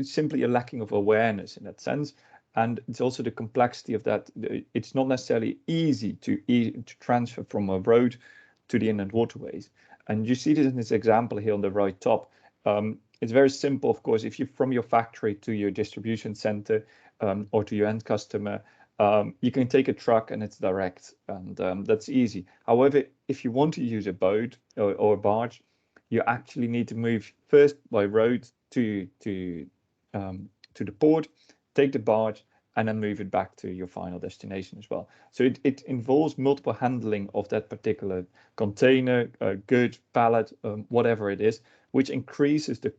E: simply a lacking of awareness in that sense, and it's also the complexity of that. It's not necessarily easy to transfer from a road to the inland waterways. And you see this in this example here on the right top. It's very simple, of course. If you're from your factory to your distribution center or to your end customer, you can take a truck and it's direct, and that's easy. However, if you want to use a boat or a barge, you actually need to move first by road to the port, take the barge, and then move it back to your final destination as well. So it involves multiple handling of that particular container, good, pallet, whatever it is, which increases the,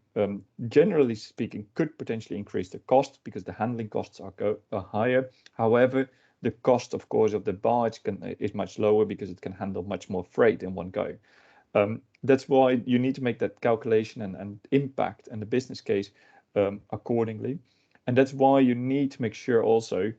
E: generally speaking, could potentially increase the cost because the handling costs are higher. However, the cost, of course, of the barge is much lower because it can handle much more freight in one go. That's why you need to make that calculation and impact and the business case accordingly. And that's why you need to make sure also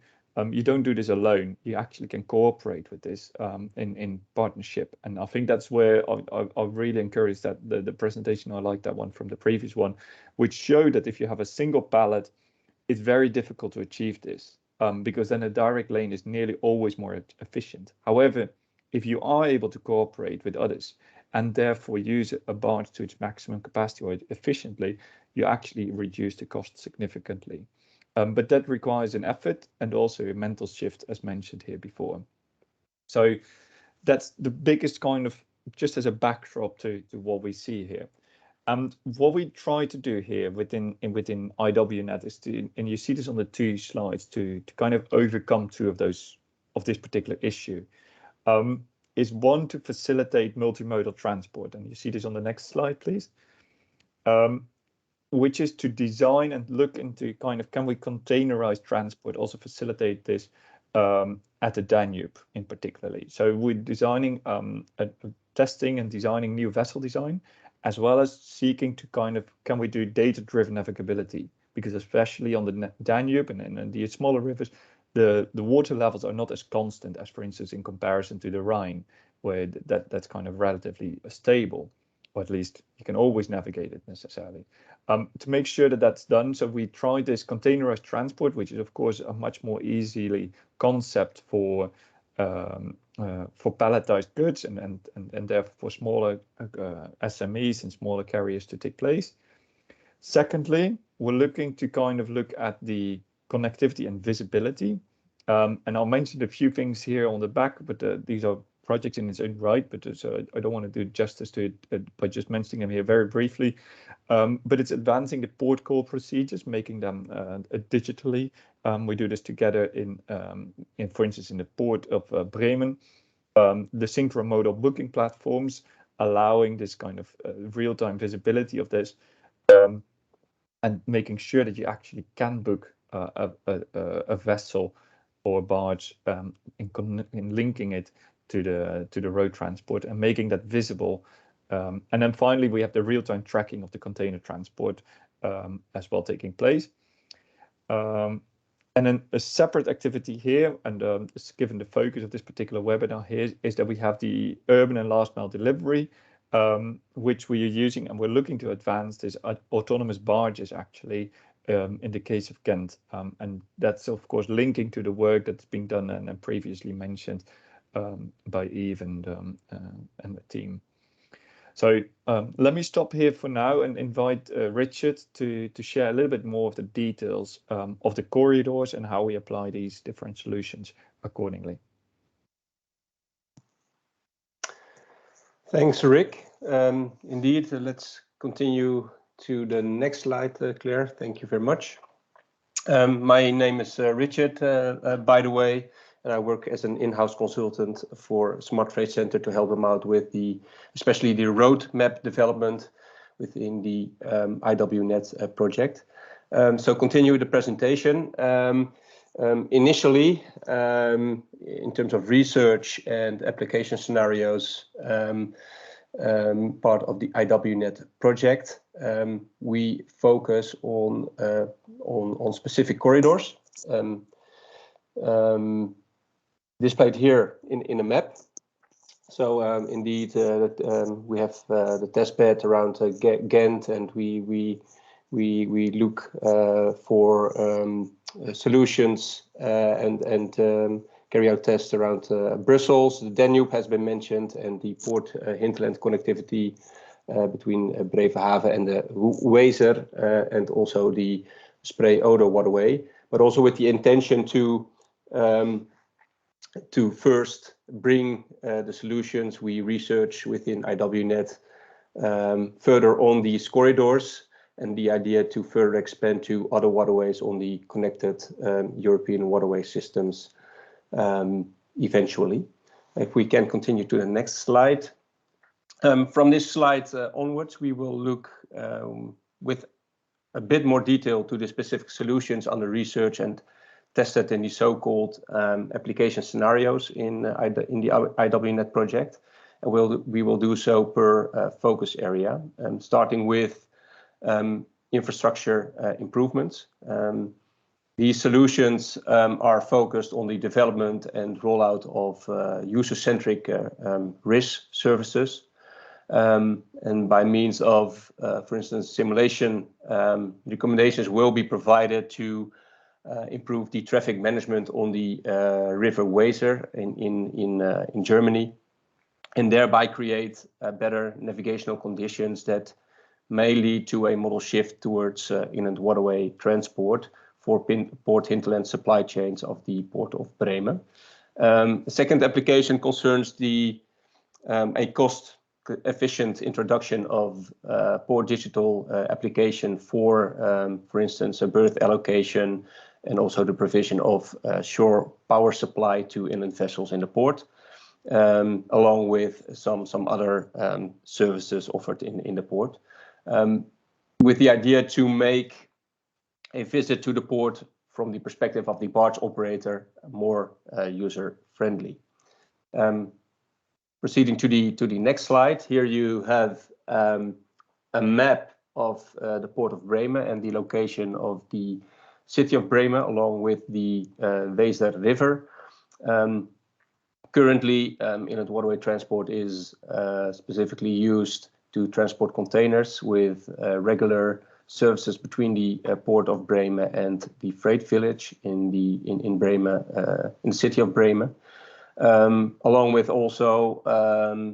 E: you don't do this alone. You actually can cooperate with this in partnership. And I think that's where I really encourage that the presentation. I like that one from the previous one, which showed that if you have a single pallet, it's very difficult to achieve this because then a direct lane is nearly always more efficient. However, if you are able to cooperate with others and therefore use a barge to its maximum capacity or efficiently, you actually reduce the cost significantly. But that requires an effort and also a mental shift, as mentioned here before. So that's the biggest kind of, just as a backdrop to what we see here. And what we try to do here within IWNet is to, and you see this on the two slides, to kind of overcome two of those, of this particular issue. Is one, to facilitate multimodal transport. And you see this on the next slide, please. Which is to design and look into kind of, can we containerize transport, also facilitate this at the Danube in particularly. So we're designing, testing and designing new vessel design, as well as seeking to kind of, can we do data-driven navigability? Because especially on the Danube and the smaller rivers, the water levels are not as constant as, for instance, in comparison to the Rhine, where that's kind of relatively stable, or at least you can always navigate it necessarily. To make sure that that's done, so we tried this containerized transport, which is of course a much more easily concept for palletized goods and therefore for smaller SMEs and smaller carriers to take place. Secondly, we're looking to kind of look at the connectivity and visibility. And I'll mention a few things here on the back, but these are projects in its own right, but I don't want to do justice to it by just mentioning them here very briefly. But it's advancing the port call procedures, making them digitally. We do this together in, for instance, in the port of Bremen. The synchromodal booking platforms, allowing this kind of real-time visibility of this, and making sure that you actually can book a vessel or a barge in linking it to the road transport and making that visible. And then finally, we have the real-time tracking of the container transport as well taking place. And then a separate activity here, and given the focus of this particular webinar here, is that we have the urban and last mile delivery, which we are using, and we're looking to advance this autonomous barges actually in the case of Ghent. And that's, of course, linking to the work that's been done and previously mentioned by Yves and the team. So let me stop here for now and invite Richard to share a little bit more of the details of the corridors and how we apply these different solutions accordingly.
G: Thanks, Rick. Indeed, let's continue to the next slide, Claire. Thank you very much. My name is Richard, by the way, and I work as an in-house consultant for Smart Trade Center to help them out with especially the roadmap development within the IWNet project. So continue the presentation. Initially, in terms of research and application scenarios, part of the IWNet project, we focus on specific corridors, displayed here in a map. So indeed, we have the test bed around Ghent, and we look for solutions and carry out tests around Brussels. The Danube has been mentioned, and the port hinterland connectivity between Brevenhaven and the Weser, and also the Spree-Oder waterway, but also with the intention to first bring the solutions we research within IWNet further on these corridors, and the idea to further expand to other waterways on the connected European waterway systems eventually. If we can continue to the next slide. From this slide onwards, we will look with a bit more detail to the specific solutions under research and tested in the so-called application scenarios in the IWNet project. And we will do so per focus area, starting with infrastructure improvements. These solutions are focused on the development and rollout of user-centric RIS services. And by means of, for instance, simulation, recommendations will be provided to improve the traffic management on the River Weser in Germany, and thereby create better navigational conditions that may lead to a model shift towards inland waterway transport for port hinterland supply chains of the Port of Bremen. The second application concerns a cost-efficient introduction of port digital application for instance, a berth allocation, and also the provision of shore power supply to inland vessels in the port, along with some other services offered in the port, with the idea to make a visit to the port from the perspective of the barge operator more user-friendly. Proceeding to the next slide, here you have a map of the Port of Bremen and the location of the city of Bremen along with the Weser River. Currently, inland waterway transport is specifically used to transport containers with regular services between the Port of Bremen and the freight village in Bremen, in the city of Bremen. Along with also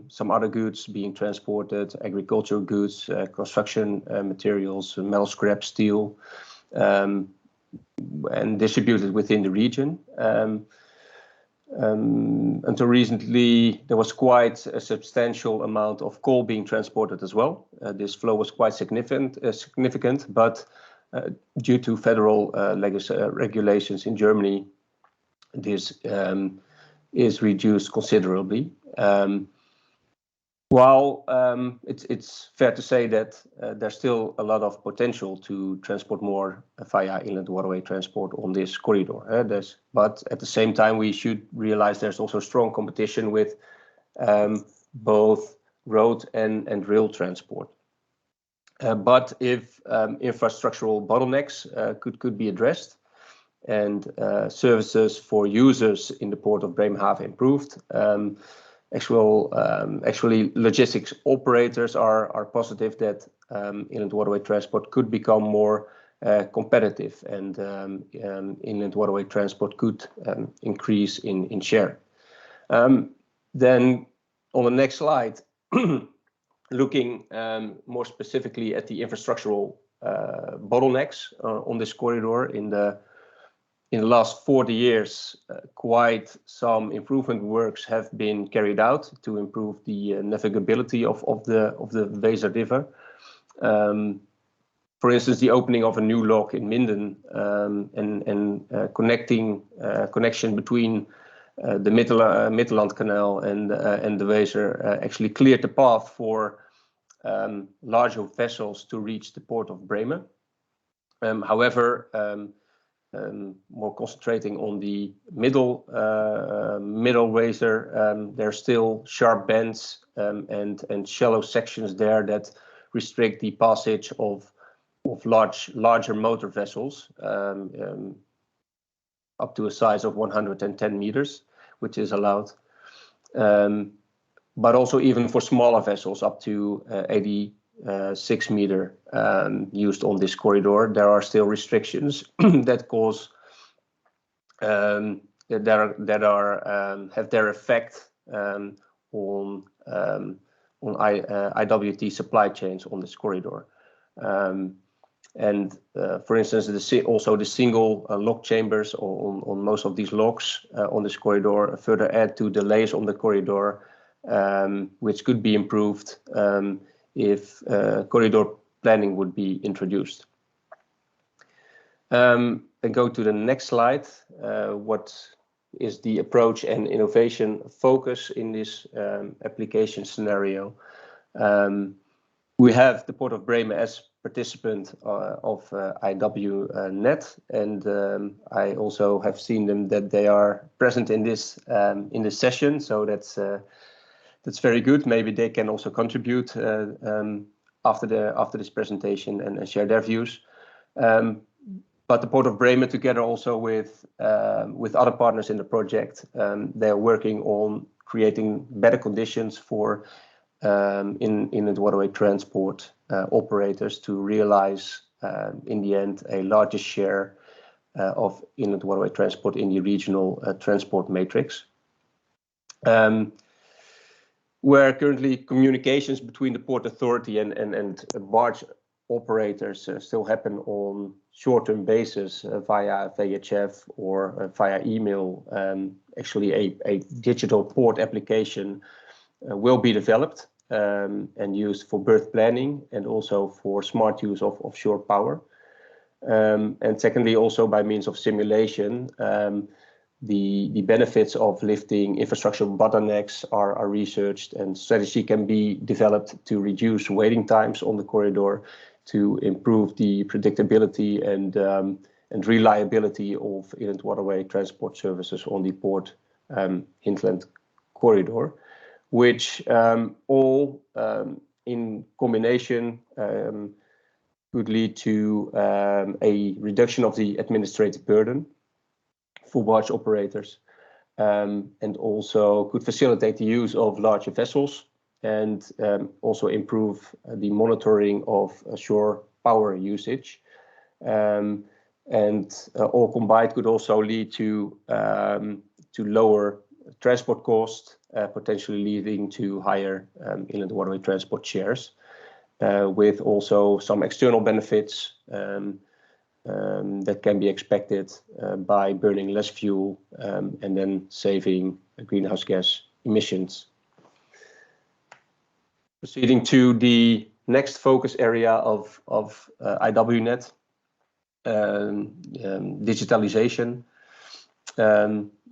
G: some other goods being transported, agricultural goods, construction materials, metal scrap, steel, and distributed within the region. Until recently, there was quite a substantial amount of coal being transported as well. This flow was quite significant, but due to federal regulations in Germany, this is reduced considerably. While it's fair to say that there's still a lot of potential to transport more via inland waterway transport on this corridor. But at the same time, we should realize there's also strong competition with both road and rail transport. But if infrastructural bottlenecks could be addressed and services for users in the Port of Bremenhaven improved, actually logistics operators are positive that inland waterway transport could become more competitive, and inland waterway transport could increase in share. Then on the next slide, looking more specifically at the infrastructural bottlenecks on this corridor. In the last 40 years, quite some improvement works have been carried out to improve the navigability of the Weser River. For instance, the opening of a new lock in Minden and connection between the Midland Canal and the Weser actually cleared the path for larger vessels to reach the port of Bremen. However, more concentrating on the middle Weser, there are still sharp bends and shallow sections there that restrict the passage of larger motor vessels up to a size of 110 meters, which is allowed. But also even for smaller vessels up to 86 meter used on this corridor, there are still restrictions that cause have their effect on IWT supply chains on this corridor. For instance, also the single lock chambers on most of these locks on this corridor further add to delays on the corridor, which could be improved if corridor planning would be introduced. And go to the next slide. What is the approach and innovation focus in this application scenario? We have the Port of Bremen as participant of IWNet, and I also have seen them that they are present in this session. So that's very good. Maybe they can also contribute after this presentation and share their views. But the Port of Bremen, together also with other partners in the project, they are working on creating better conditions for inland waterway transport operators to realize in the end a larger share of inland waterway transport in the regional transport matrix. Where currently communications between the Port Authority and barge operators still happen on short-term basis via VHF or via email. Actually, a digital port application will be developed and used for berth planning and also for smart use of offshore power. And secondly, also by means of simulation, the benefits of lifting infrastructure bottlenecks are researched, and strategy can be developed to reduce waiting times on the corridor, to improve the predictability and reliability of inland waterway transport services on the port hinterland corridor, which all in combination could lead to a reduction of the administrative burden for barge operators, and also could facilitate the use of larger vessels and also improve the monitoring of shore power usage. And all combined could also lead to lower transport costs, potentially leading to higher inland waterway transport shares, with also some external benefits that can be expected by burning less fuel and then saving greenhouse gas emissions. Proceeding to the next focus area of IWNet, digitalization.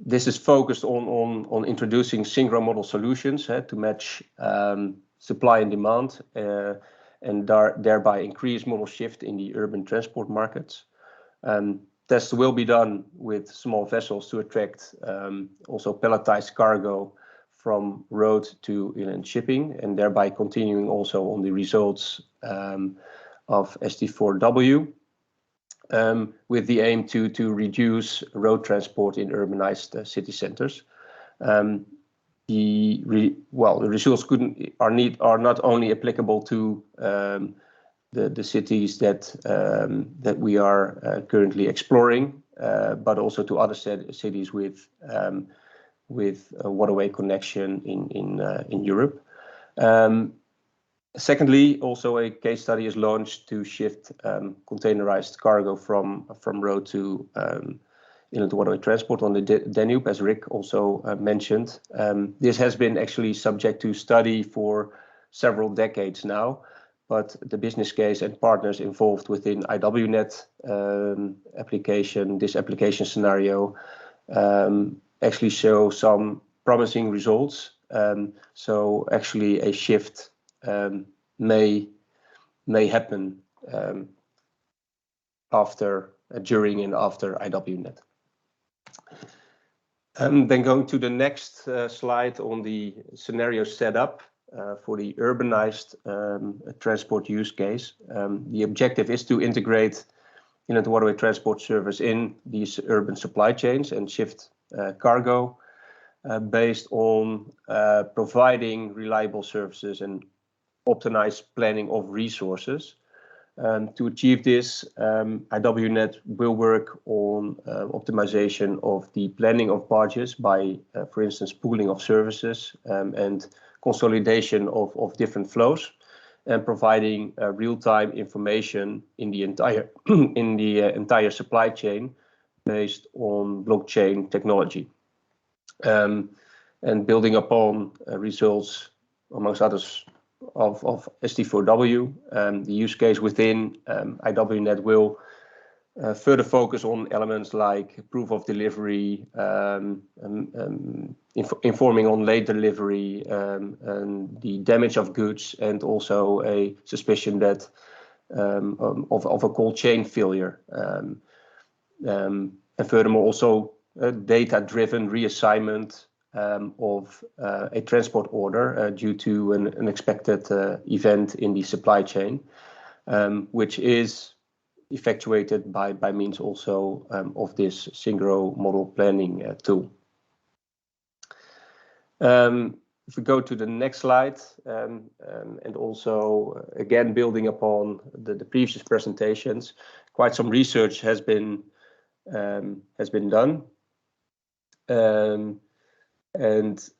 G: This is focused on introducing synchro model solutions to match supply and demand, and thereby increase modal shift in the urban transport markets. Tests will be done with small vessels to attract also pelletized cargo from road to inland shipping, and thereby continuing also on the results of ST4W, with the aim to reduce road transport in urbanized city centers. The results are not only applicable to the cities that we are currently exploring, but also to other cities with a waterway connection in Europe. Secondly, also a case study is launched to shift containerized cargo from road to inland waterway transport on the Danube, as Rick also mentioned. This has been actually subject to study for several decades now, but the business case and partners involved within IWNet this application scenario actually show some promising results. So actually a shift may happen during and after IWNet. Then going to the next slide on the scenario setup for the urbanized transport use case. The objective is to integrate inland waterway transport service in these urban supply chains and shift cargo based on providing reliable services and optimized planning of resources. To achieve this, IWNet will work on optimization of the planning of barges by, for instance, pooling of services and consolidation of different flows, and providing real-time information in the entire supply chain based on blockchain technology, and building upon results, amongst others, of ST4W. The use case within IWNet will further focus on elements like proof of delivery, informing on late delivery, and the damage of goods, and also a suspicion that of a cold chain failure. And furthermore, also data-driven reassignment of a transport order due to an unexpected event in the supply chain, which is effectuated by means also of this Syncro model planning tool. If we go to the next slide, and also again building upon the previous presentations, quite some research has been done. And it's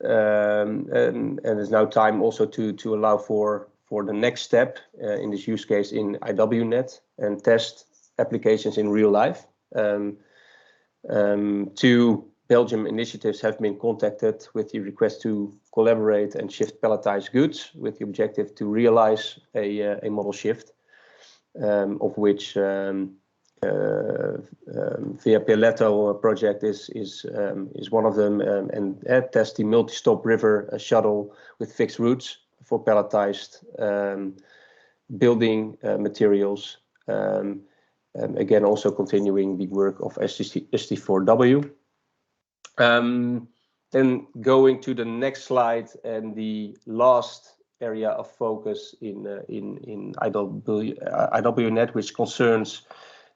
G: now time also to allow for the next step in this use case in IWNet and test applications in real life. 2 Belgium initiatives have been contacted with the request to collaborate and shift palletized goods with the objective to realize a model shift, of which Via Pialetto project is one of them, and test the multi-stop river shuttle with fixed routes for palletized building materials. Again, also continuing the work of ST4W. Then going to the next slide and the last area of focus in IWNet, which concerns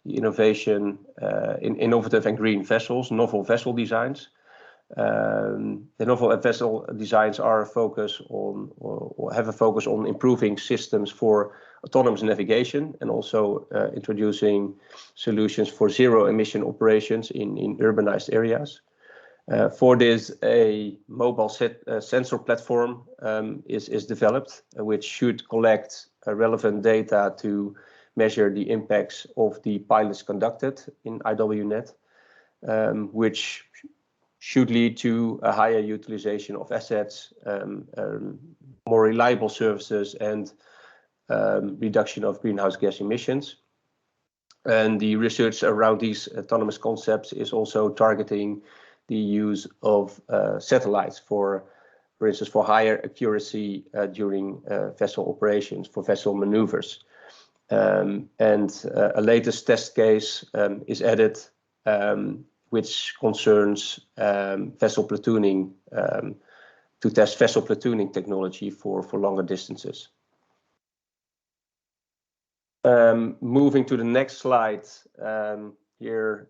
G: the innovation in innovative and green vessels, novel vessel designs. The novel vessel designs are a focus on, or have a focus on, improving systems for autonomous navigation, and also introducing solutions for zero emission operations in urbanized areas. For this, a mobile sensor platform is developed, which should collect relevant data to measure the impacts of the pilots conducted in IWNet, which should lead to a higher utilization of assets, more reliable services, and reduction of greenhouse gas emissions. And the research around these autonomous concepts is also targeting the use of satellites for instance, for higher accuracy during vessel operations, for vessel maneuvers. And a latest test case is added, which concerns vessel platooning, to test vessel platooning technology for longer distances. Moving to the next slide, here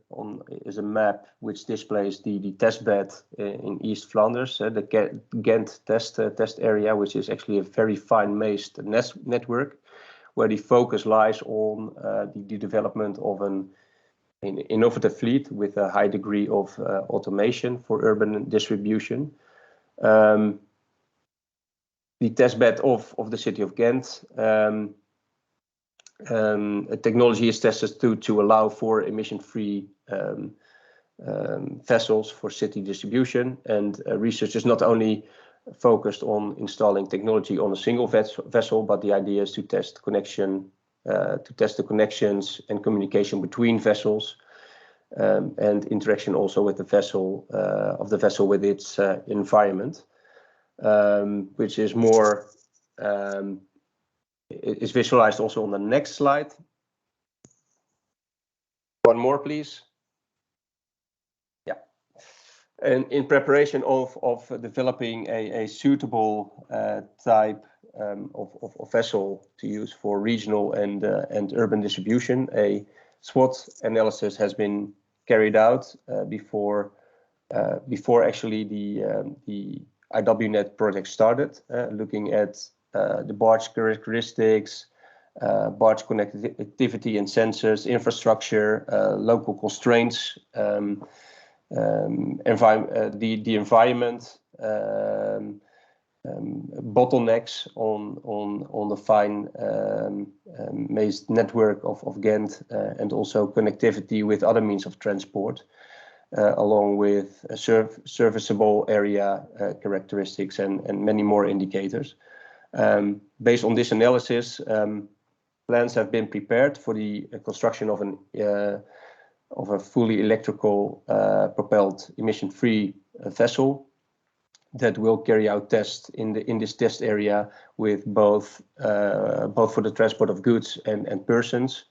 G: is a map which displays the test bed in East Flanders, the Ghent test area, which is actually a very fine mazed network, where the focus lies on the development of an innovative fleet with a high degree of automation for urban distribution. The testbed of the city of Ghent, technology is tested to allow for emission-free vessels for city distribution, and research is not only focused on installing technology on a single vessel, but the idea is to test the connections and communication between vessels, and interaction also with the vessel with its environment, which is more is visualized also on the next slide. One more, please. Yeah. And in preparation of developing a suitable type of vessel to use for regional and urban distribution, a SWOT analysis has been carried out before actually the IWNet project started, looking at the barge characteristics, barge connectivity and sensors, infrastructure, local constraints, the environment, bottlenecks on the fine mazed network of Ghent, and also connectivity with other means of transport, along with serviceable area characteristics and many more indicators. Based on this analysis, plans have been prepared for the construction of a fully electrical propelled emission-free vessel that will carry out tests in this test area with both for the transport of goods and persons,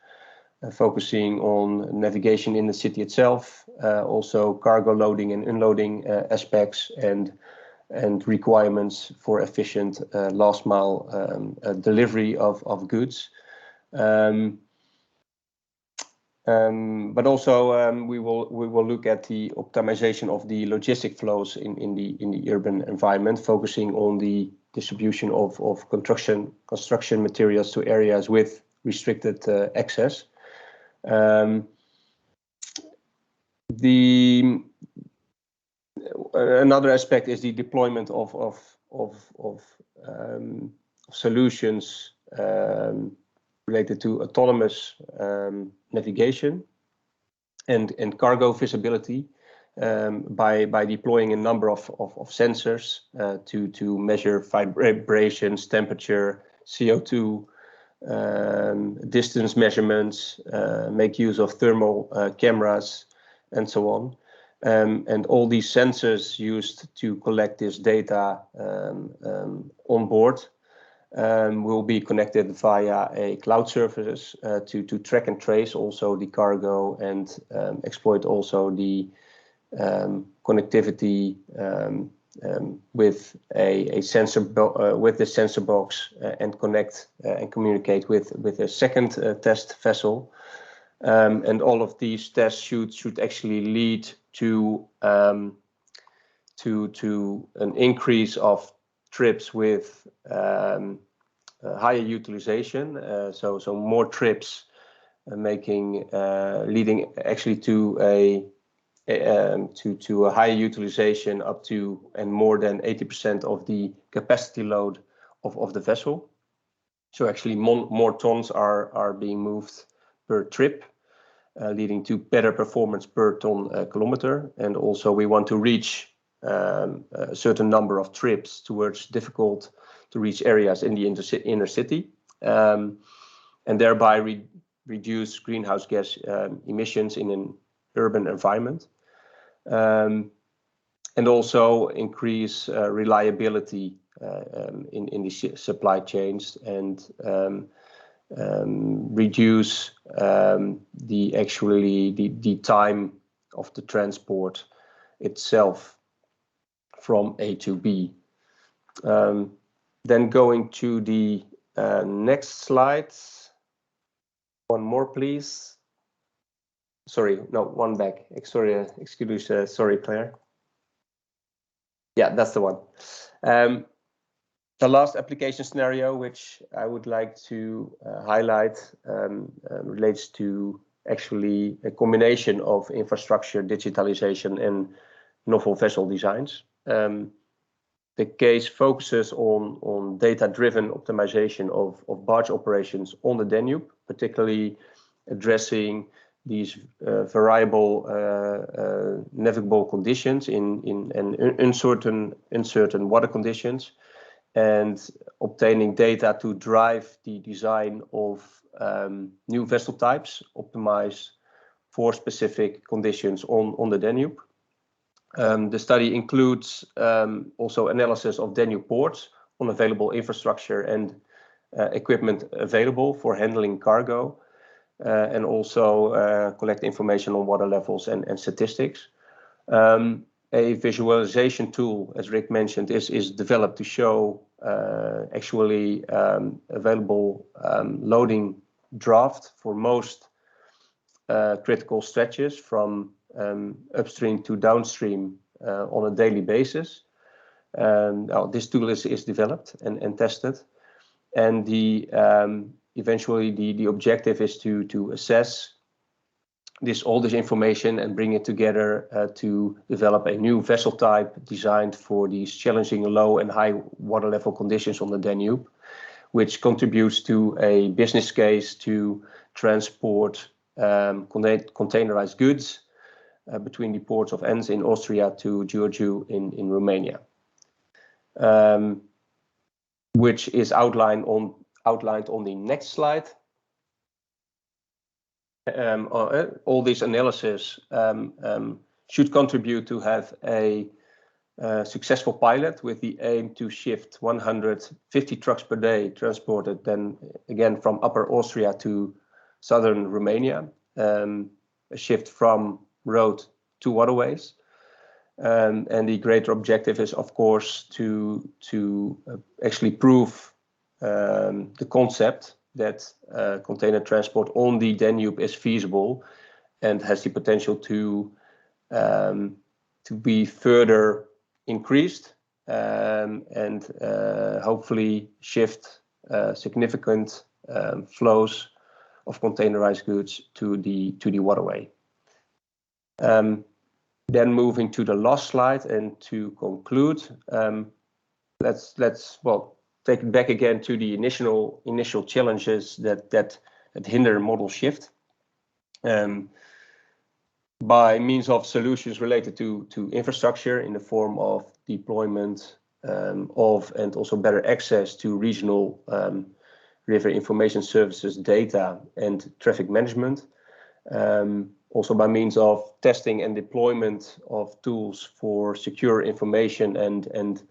G: focusing on navigation in the city itself, also cargo loading and unloading aspects, and requirements for efficient last mile delivery of goods. But also we will look at the optimization of the logistic flows in the urban environment, focusing on the distribution of construction materials to areas with restricted access. Another aspect is the deployment of solutions related to autonomous navigation and cargo visibility, by deploying a number of sensors to measure vibrations, temperature, CO2, distance measurements, make use of thermal cameras, and so on. And all these sensors used to collect this data on board will be connected via a cloud service to track and trace also the cargo, and exploit also the connectivity with a sensor with the sensor box, and connect and communicate with a second test vessel. And all of these tests should actually lead to an increase of trips with higher utilization, so more trips, leading actually to a higher utilization, up to and more than 80% of the capacity load of the vessel. So actually more tons are being moved per trip, leading to better performance per ton kilometer. And also we want to reach a certain number of trips towards difficult to reach areas in the inner city, and thereby reduce greenhouse gas emissions in an urban environment, and also increase reliability in the supply chains, and reduce the time of the transport itself from A to B. Then going to the next slide. One more, please. Sorry, no, one back. Sorry, sorry, Claire. Yeah, that's the one. The last application scenario, which I would like to highlight, relates to actually a combination of infrastructure digitalization and novel vessel designs. The case focuses on data-driven optimization of barge operations on the Danube, particularly addressing these variable navigable conditions in uncertain water conditions, and obtaining data to drive the design of new vessel types optimized for specific conditions on the Danube. The study includes also analysis of Danube ports on available infrastructure and equipment available for handling cargo, and also collect information on water levels and statistics. A visualization tool, as Rick mentioned, is developed to show actually available loading draft for most critical stretches from upstream to downstream on a daily basis. This tool is developed and tested, and eventually the objective is to assess all this information and bring it together to develop a new vessel type designed for these challenging low and high water level conditions on the Danube, which contributes to a business case to transport containerized goods between the ports of Enns in Austria to Giurgiu in Romania, which is outlined on the next slide. All this analysis should contribute to have a successful pilot with the aim to shift 150 trucks per day transported then again from Upper Austria to southern Romania, a shift from road to waterways. And the greater objective is, of course, to actually prove the concept that container transport on the Danube is feasible and has the potential to be further increased, and hopefully shift significant flows of containerized goods to the waterway. Then moving to the last slide and to conclude, let's take it back again to the initial challenges that hinder model shift. By means of solutions related to infrastructure in the form of deployment of and also better access to regional river information services data and traffic management. Also by means of testing and deployment of tools for secure information and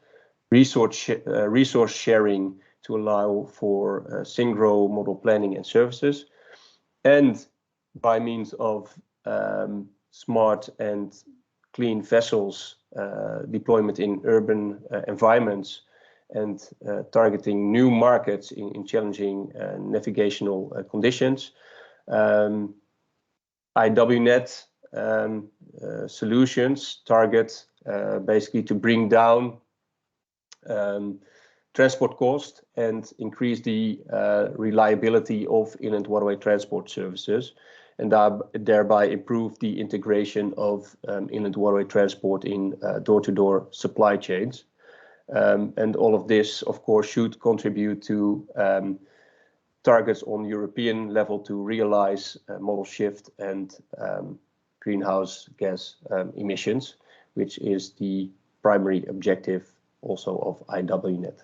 G: resource sharing to allow for synchro model planning and services, and by means of smart and clean vessels deployment in urban environments, and targeting new markets in challenging navigational conditions. IWNet solutions target basically to bring down transport cost and increase the reliability of inland waterway transport services, and thereby improve the integration of inland waterway transport in door-to-door supply chains. And all of this, of course, should contribute to targets on European level to realize model shift and greenhouse gas emissions, which is the primary objective also of IWNet.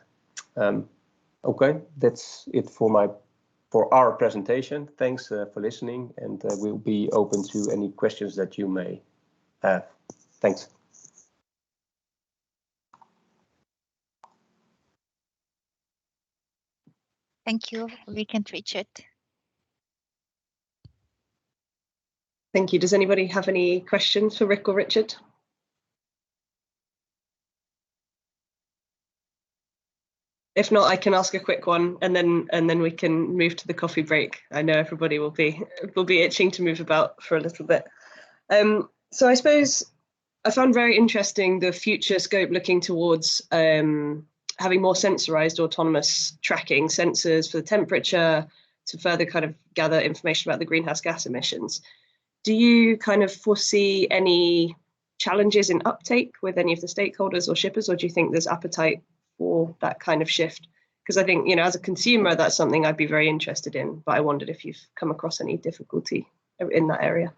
G: Okay, that's it for our presentation. Thanks for listening, and we'll be open to any questions that you may have. Thanks.
C: Thank you. We can reach it.
A: Thank you. Does anybody have any questions for Rick or Richard? If not, I can ask a quick one, and then we can move to the coffee break. I know everybody will be itching to move about for a little bit. So I suppose I found very interesting the future scope looking towards having more sensorized autonomous tracking, sensors for the temperature, to further kind of gather information about the greenhouse gas emissions. Do you kind of foresee any challenges in uptake with any of the stakeholders or shippers, or do you think there's appetite for that kind of shift? Because I think, you know, as a consumer, that's something I'd be very interested in, but I wondered if you've come across any difficulty in that area.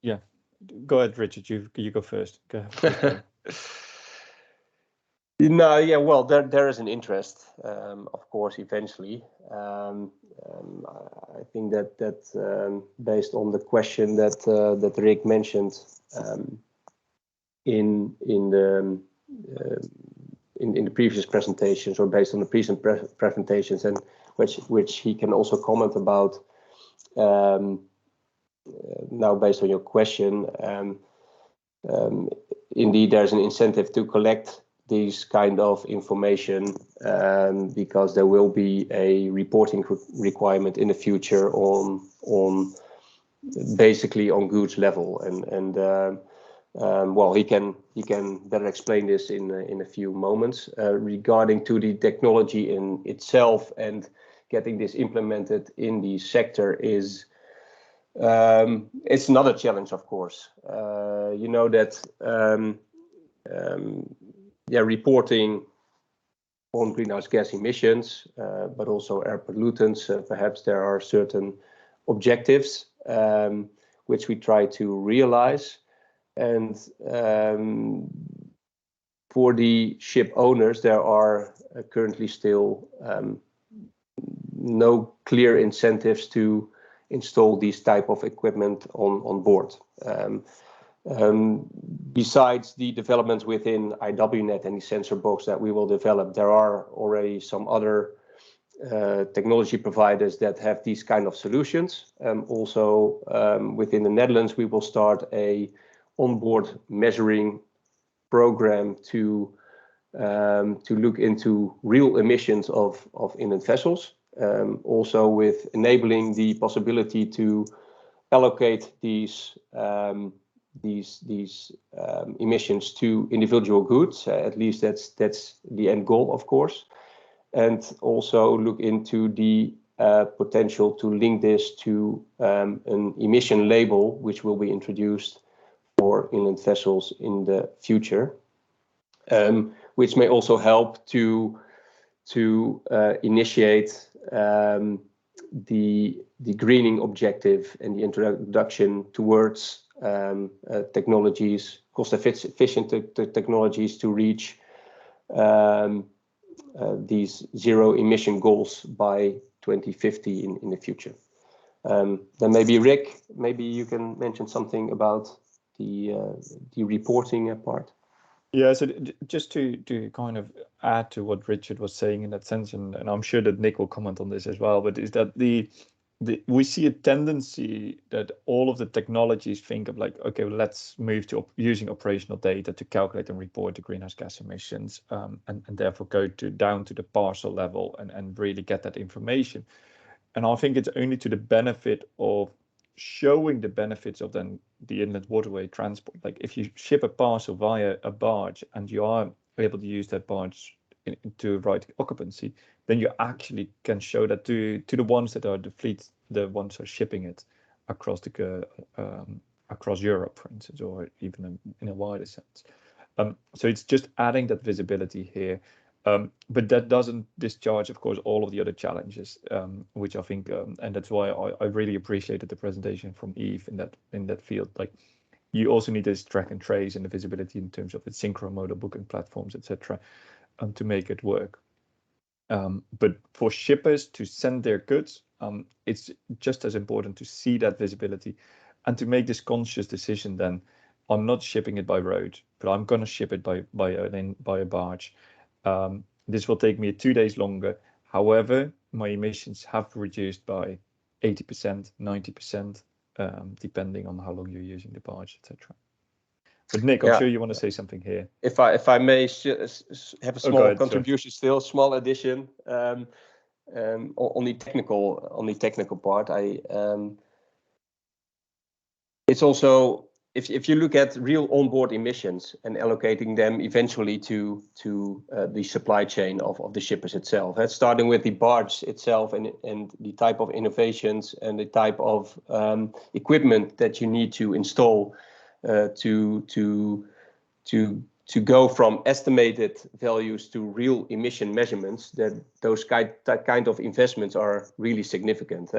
E: Yeah, go ahead, Richard. You go first. Go ahead.
G: No, yeah, well, there is an interest, of course, eventually. I think that based on the question that Rick mentioned in the previous presentations, or based on the present presentations, and which he can also comment about. Now, based on your question, indeed, there's an incentive to collect these kind of information because there will be a reporting requirement in the future on basically on goods level, and well, he can better explain this in a few moments. Regarding to the technology in itself and getting this implemented in the sector is it's another challenge, of course. You know that reporting on greenhouse gas emissions, but also air pollutants, perhaps there are certain objectives which we try to realize. And for the ship owners, there are currently still no clear incentives to install these type of equipment on board. Besides the developments within IWNet and the sensor box that we will develop, there are already some other technology providers that have these kind of solutions. Also, within the Netherlands, we will start a onboard measuring program to look into real emissions of inland vessels. Also, with enabling the possibility to allocate these emissions to individual goods. At least that's the end goal, of course. And also look into the potential to link this to an emission label, which will be introduced for inland vessels in the future, which may also help to initiate the greening objective and the introduction towards technologies, cost-efficient technologies to reach these zero emission goals by 2050 in the future. Then maybe Rick, maybe you can mention something about the reporting part.
E: Yeah, so just to kind of add to what Richard was saying in that sense, and I'm sure that Nick will comment on this as well, but is that we see a tendency that all of the technologies think of like, okay, well, let's move to using operational data to calculate and report the greenhouse gas emissions, and therefore go down to the parcel level and really get that information. And I think it's only to the benefit of showing the benefits of then the inland waterway transport. Like if you ship a parcel via a barge and you are able to use that barge to right occupancy, then you actually can show that to the ones that are the fleets, the ones who are shipping it across the across Europe, for instance, or even in a wider sense. So it's just adding that visibility here. But that doesn't discharge, of course, all of the other challenges, which I think, and that's why I really appreciated the presentation from Eve in that field. Like, you also need this track and trace and the visibility in terms of the synchromodal booking platforms, etc., to make it work. But for shippers to send their goods, it's just as important to see that visibility and to make this conscious decision. Then I'm not shipping it by road, but I'm going to ship it by a barge. This will take me 2 days longer. However, my emissions have reduced by 80%, 90%, depending on how long you're using the barge, etc. But Nick, I'm sure you want to say something here.
G: If I may have a small contribution, still small addition on the technical part. It's also if you look at real onboard emissions and allocating them eventually to the supply chain of the shippers itself, starting with the barge itself and the type of innovations and the type of equipment that you need to install to go from estimated values to real emission measurements, that those kind of investments are really significant.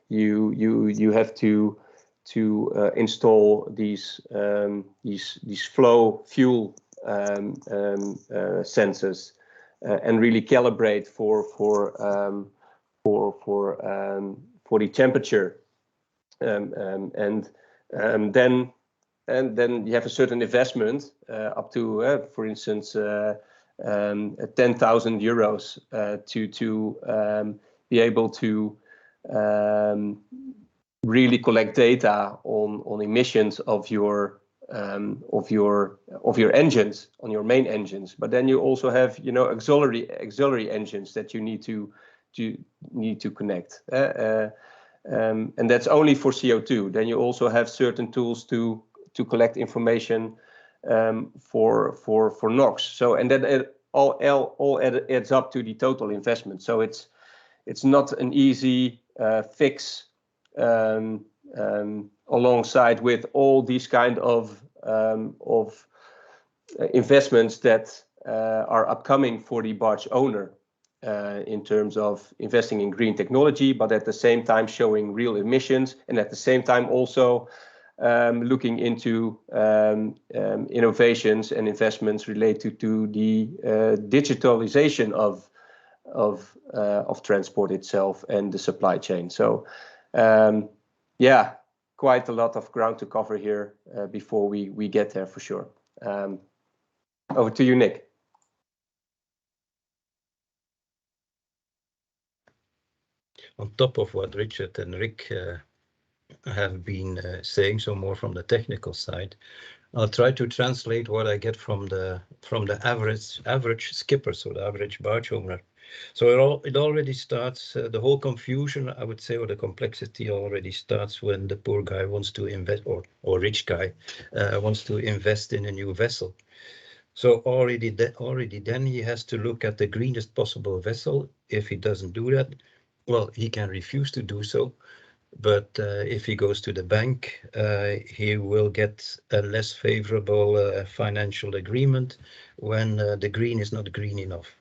G: You have to install these flow fuel sensors and really calibrate for the temperature, and then you have a certain investment up to, for instance, 10,000 euros to be able to really collect data on emissions of your engines, on your main engines. But then you also have, you know, auxiliary engines that you need to connect, and that's only for CO2. Then you also have certain tools to collect information for NOx. So, and then it all adds up to the total investment. So it's not an easy fix alongside with all these kind of investments that are upcoming for the barge owner in terms of investing in green technology, but at the same time showing real emissions, and at the same time also looking into innovations and investments related to the digitalization of transport itself and the supply chain. So yeah, quite a lot of ground to cover here before we get there for sure. Over to you, Nick.
H: On top of what Richard and Rick have been saying, so more from the technical side, I'll try to translate what I get from the average skipper, so the average barge owner. So it already starts, the whole confusion, I would say, or the complexity already starts when the poor guy wants to invest, or rich guy wants to invest in a new vessel. So already then he has to look at the greenest possible vessel. If he doesn't do that, well, he can refuse to do so. But if he goes to the bank, he will get a less favorable financial agreement when the green is not green enough.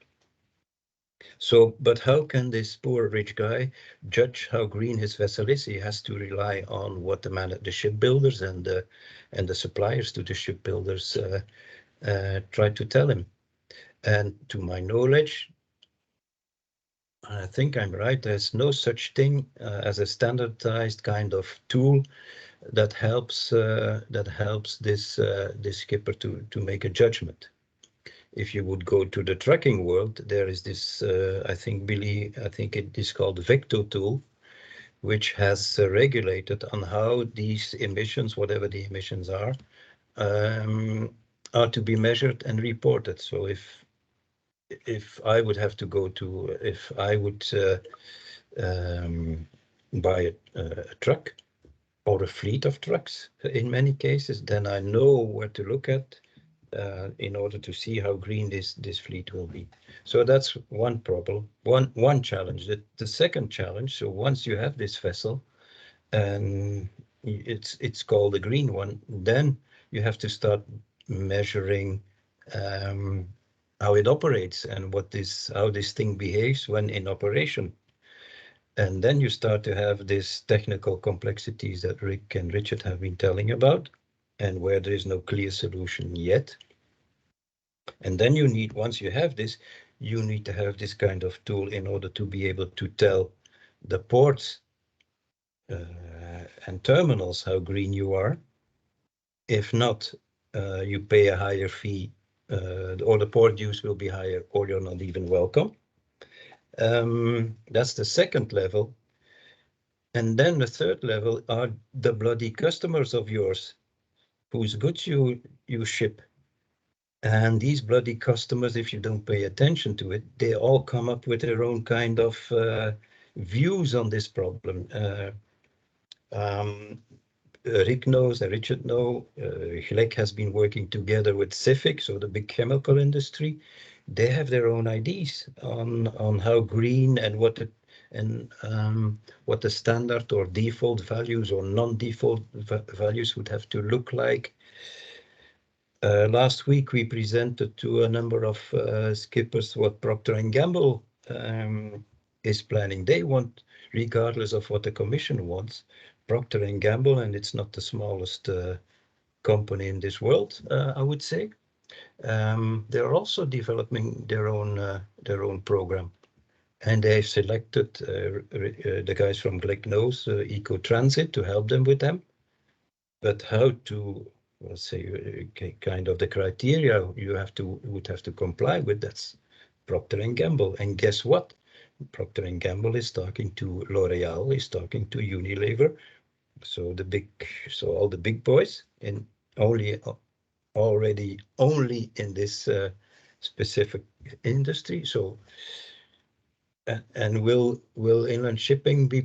H: So, but how can this poor rich guy judge how green his vessel is? He has to rely on what the shipbuilders and the suppliers to the shipbuilders try to tell him. And to my knowledge, I think I'm right, there's no such thing as a standardized kind of tool that helps this skipper to make a judgment. If you would go to the trucking world, there is this, I think it is called Vecto tool, which has regulated on how these emissions, whatever the emissions are to be measured and reported. So if I would have to go to, if I would buy a truck or a fleet of trucks in many cases, then I know where to look at in order to see how green this fleet will be. So that's one problem, one challenge. The second challenge, so once you have this vessel and it's called a green one, then you have to start measuring how it operates and how this thing behaves when in operation. And then you start to have these technical complexities that Rick and Richard have been telling about, and where there is no clear solution yet. And then you need, once you have this, you need to have this kind of tool in order to be able to tell the ports and terminals how green you are. If not, you pay a higher fee, or the port dues will be higher, or you're not even welcome. That's the second level. And then the third level are the bloody customers of yours, whose goods you ship. And these bloody customers, if you don't pay attention to it, they all come up with their own kind of views on this problem. Rick knows and Richard know, Glek has been working together with Civic, so the big chemical industry. They have their own ideas on how green and what the standard or default values or non-default values would have to look like. Last week we presented to a number of skippers what Procter & Gamble is planning. They want, regardless of what the Commission wants, Procter & Gamble, and it's not the smallest company in this world, I would say. They're also developing their own program, and they've selected the guys from Glek knows Eco Transit to help them with them. But how to, let's say, kind of the criteria would have to comply with, that's Procter & Gamble. And guess what? Procter & Gamble is talking to L'Oreal, is talking to Unilever. So all the big boys, and already only in this specific industry. So, and will inland shipping be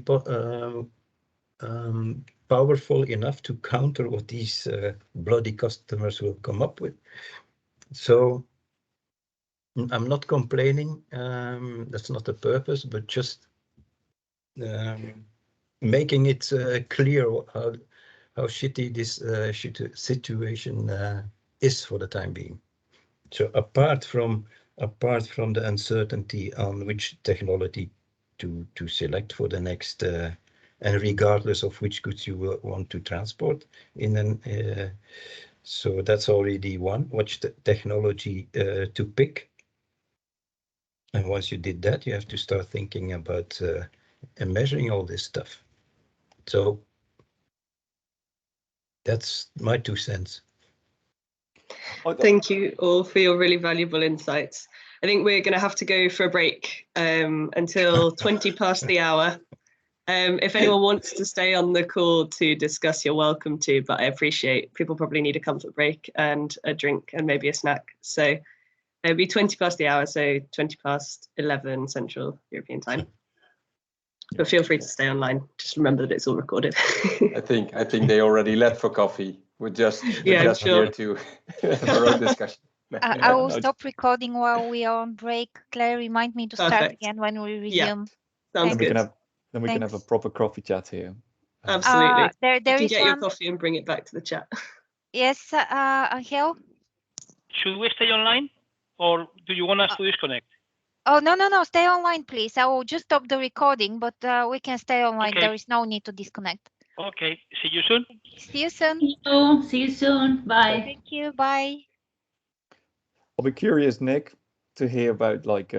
H: powerful enough to counter what these bloody customers will come up with? So I'm not complaining. That's not the purpose, but just making it clear how shitty this situation is for the time being. So apart from the uncertainty on which technology to select for the next, and regardless of which goods you will want to transport so that's already one, which technology to pick. And once you did that, you have to start thinking about and measuring all this stuff. So that's my 2 cents.
A: Thank you all for your really valuable insights. I think we're going to have to go for a break until 20 past the hour. If anyone wants to stay on the call to discuss, you're welcome to, but I appreciate people probably need a comfort break and a drink and maybe a snack. So it'll be 20 past the hour, so 20 past 11 Central European time. But feel free to stay online. Just remember that it's all recorded.
G: I think they already left for coffee. We're just
A: sure.
G: here to have our own discussion.
C: I will stop recording while we are on break. Claire, remind me to start again when we resume.
A: Yeah. Sounds good.
E: Then we can have a proper coffee chat here.
A: Absolutely.
C: There
A: you can
C: is
A: get
C: one.
A: your coffee and bring it back to the chat.
C: Yes, Angel?
I: Should we stay online or do you want us to disconnect?
C: Oh, no. Stay online, please. I will just stop the recording, but we can stay online.
I: Okay.
C: There is no need to disconnect.
I: Okay. See you soon.
C: See you soon.
J: See you soon. Bye.
C: Thank you. Bye.
E: I'll be curious, Nick, to hear about like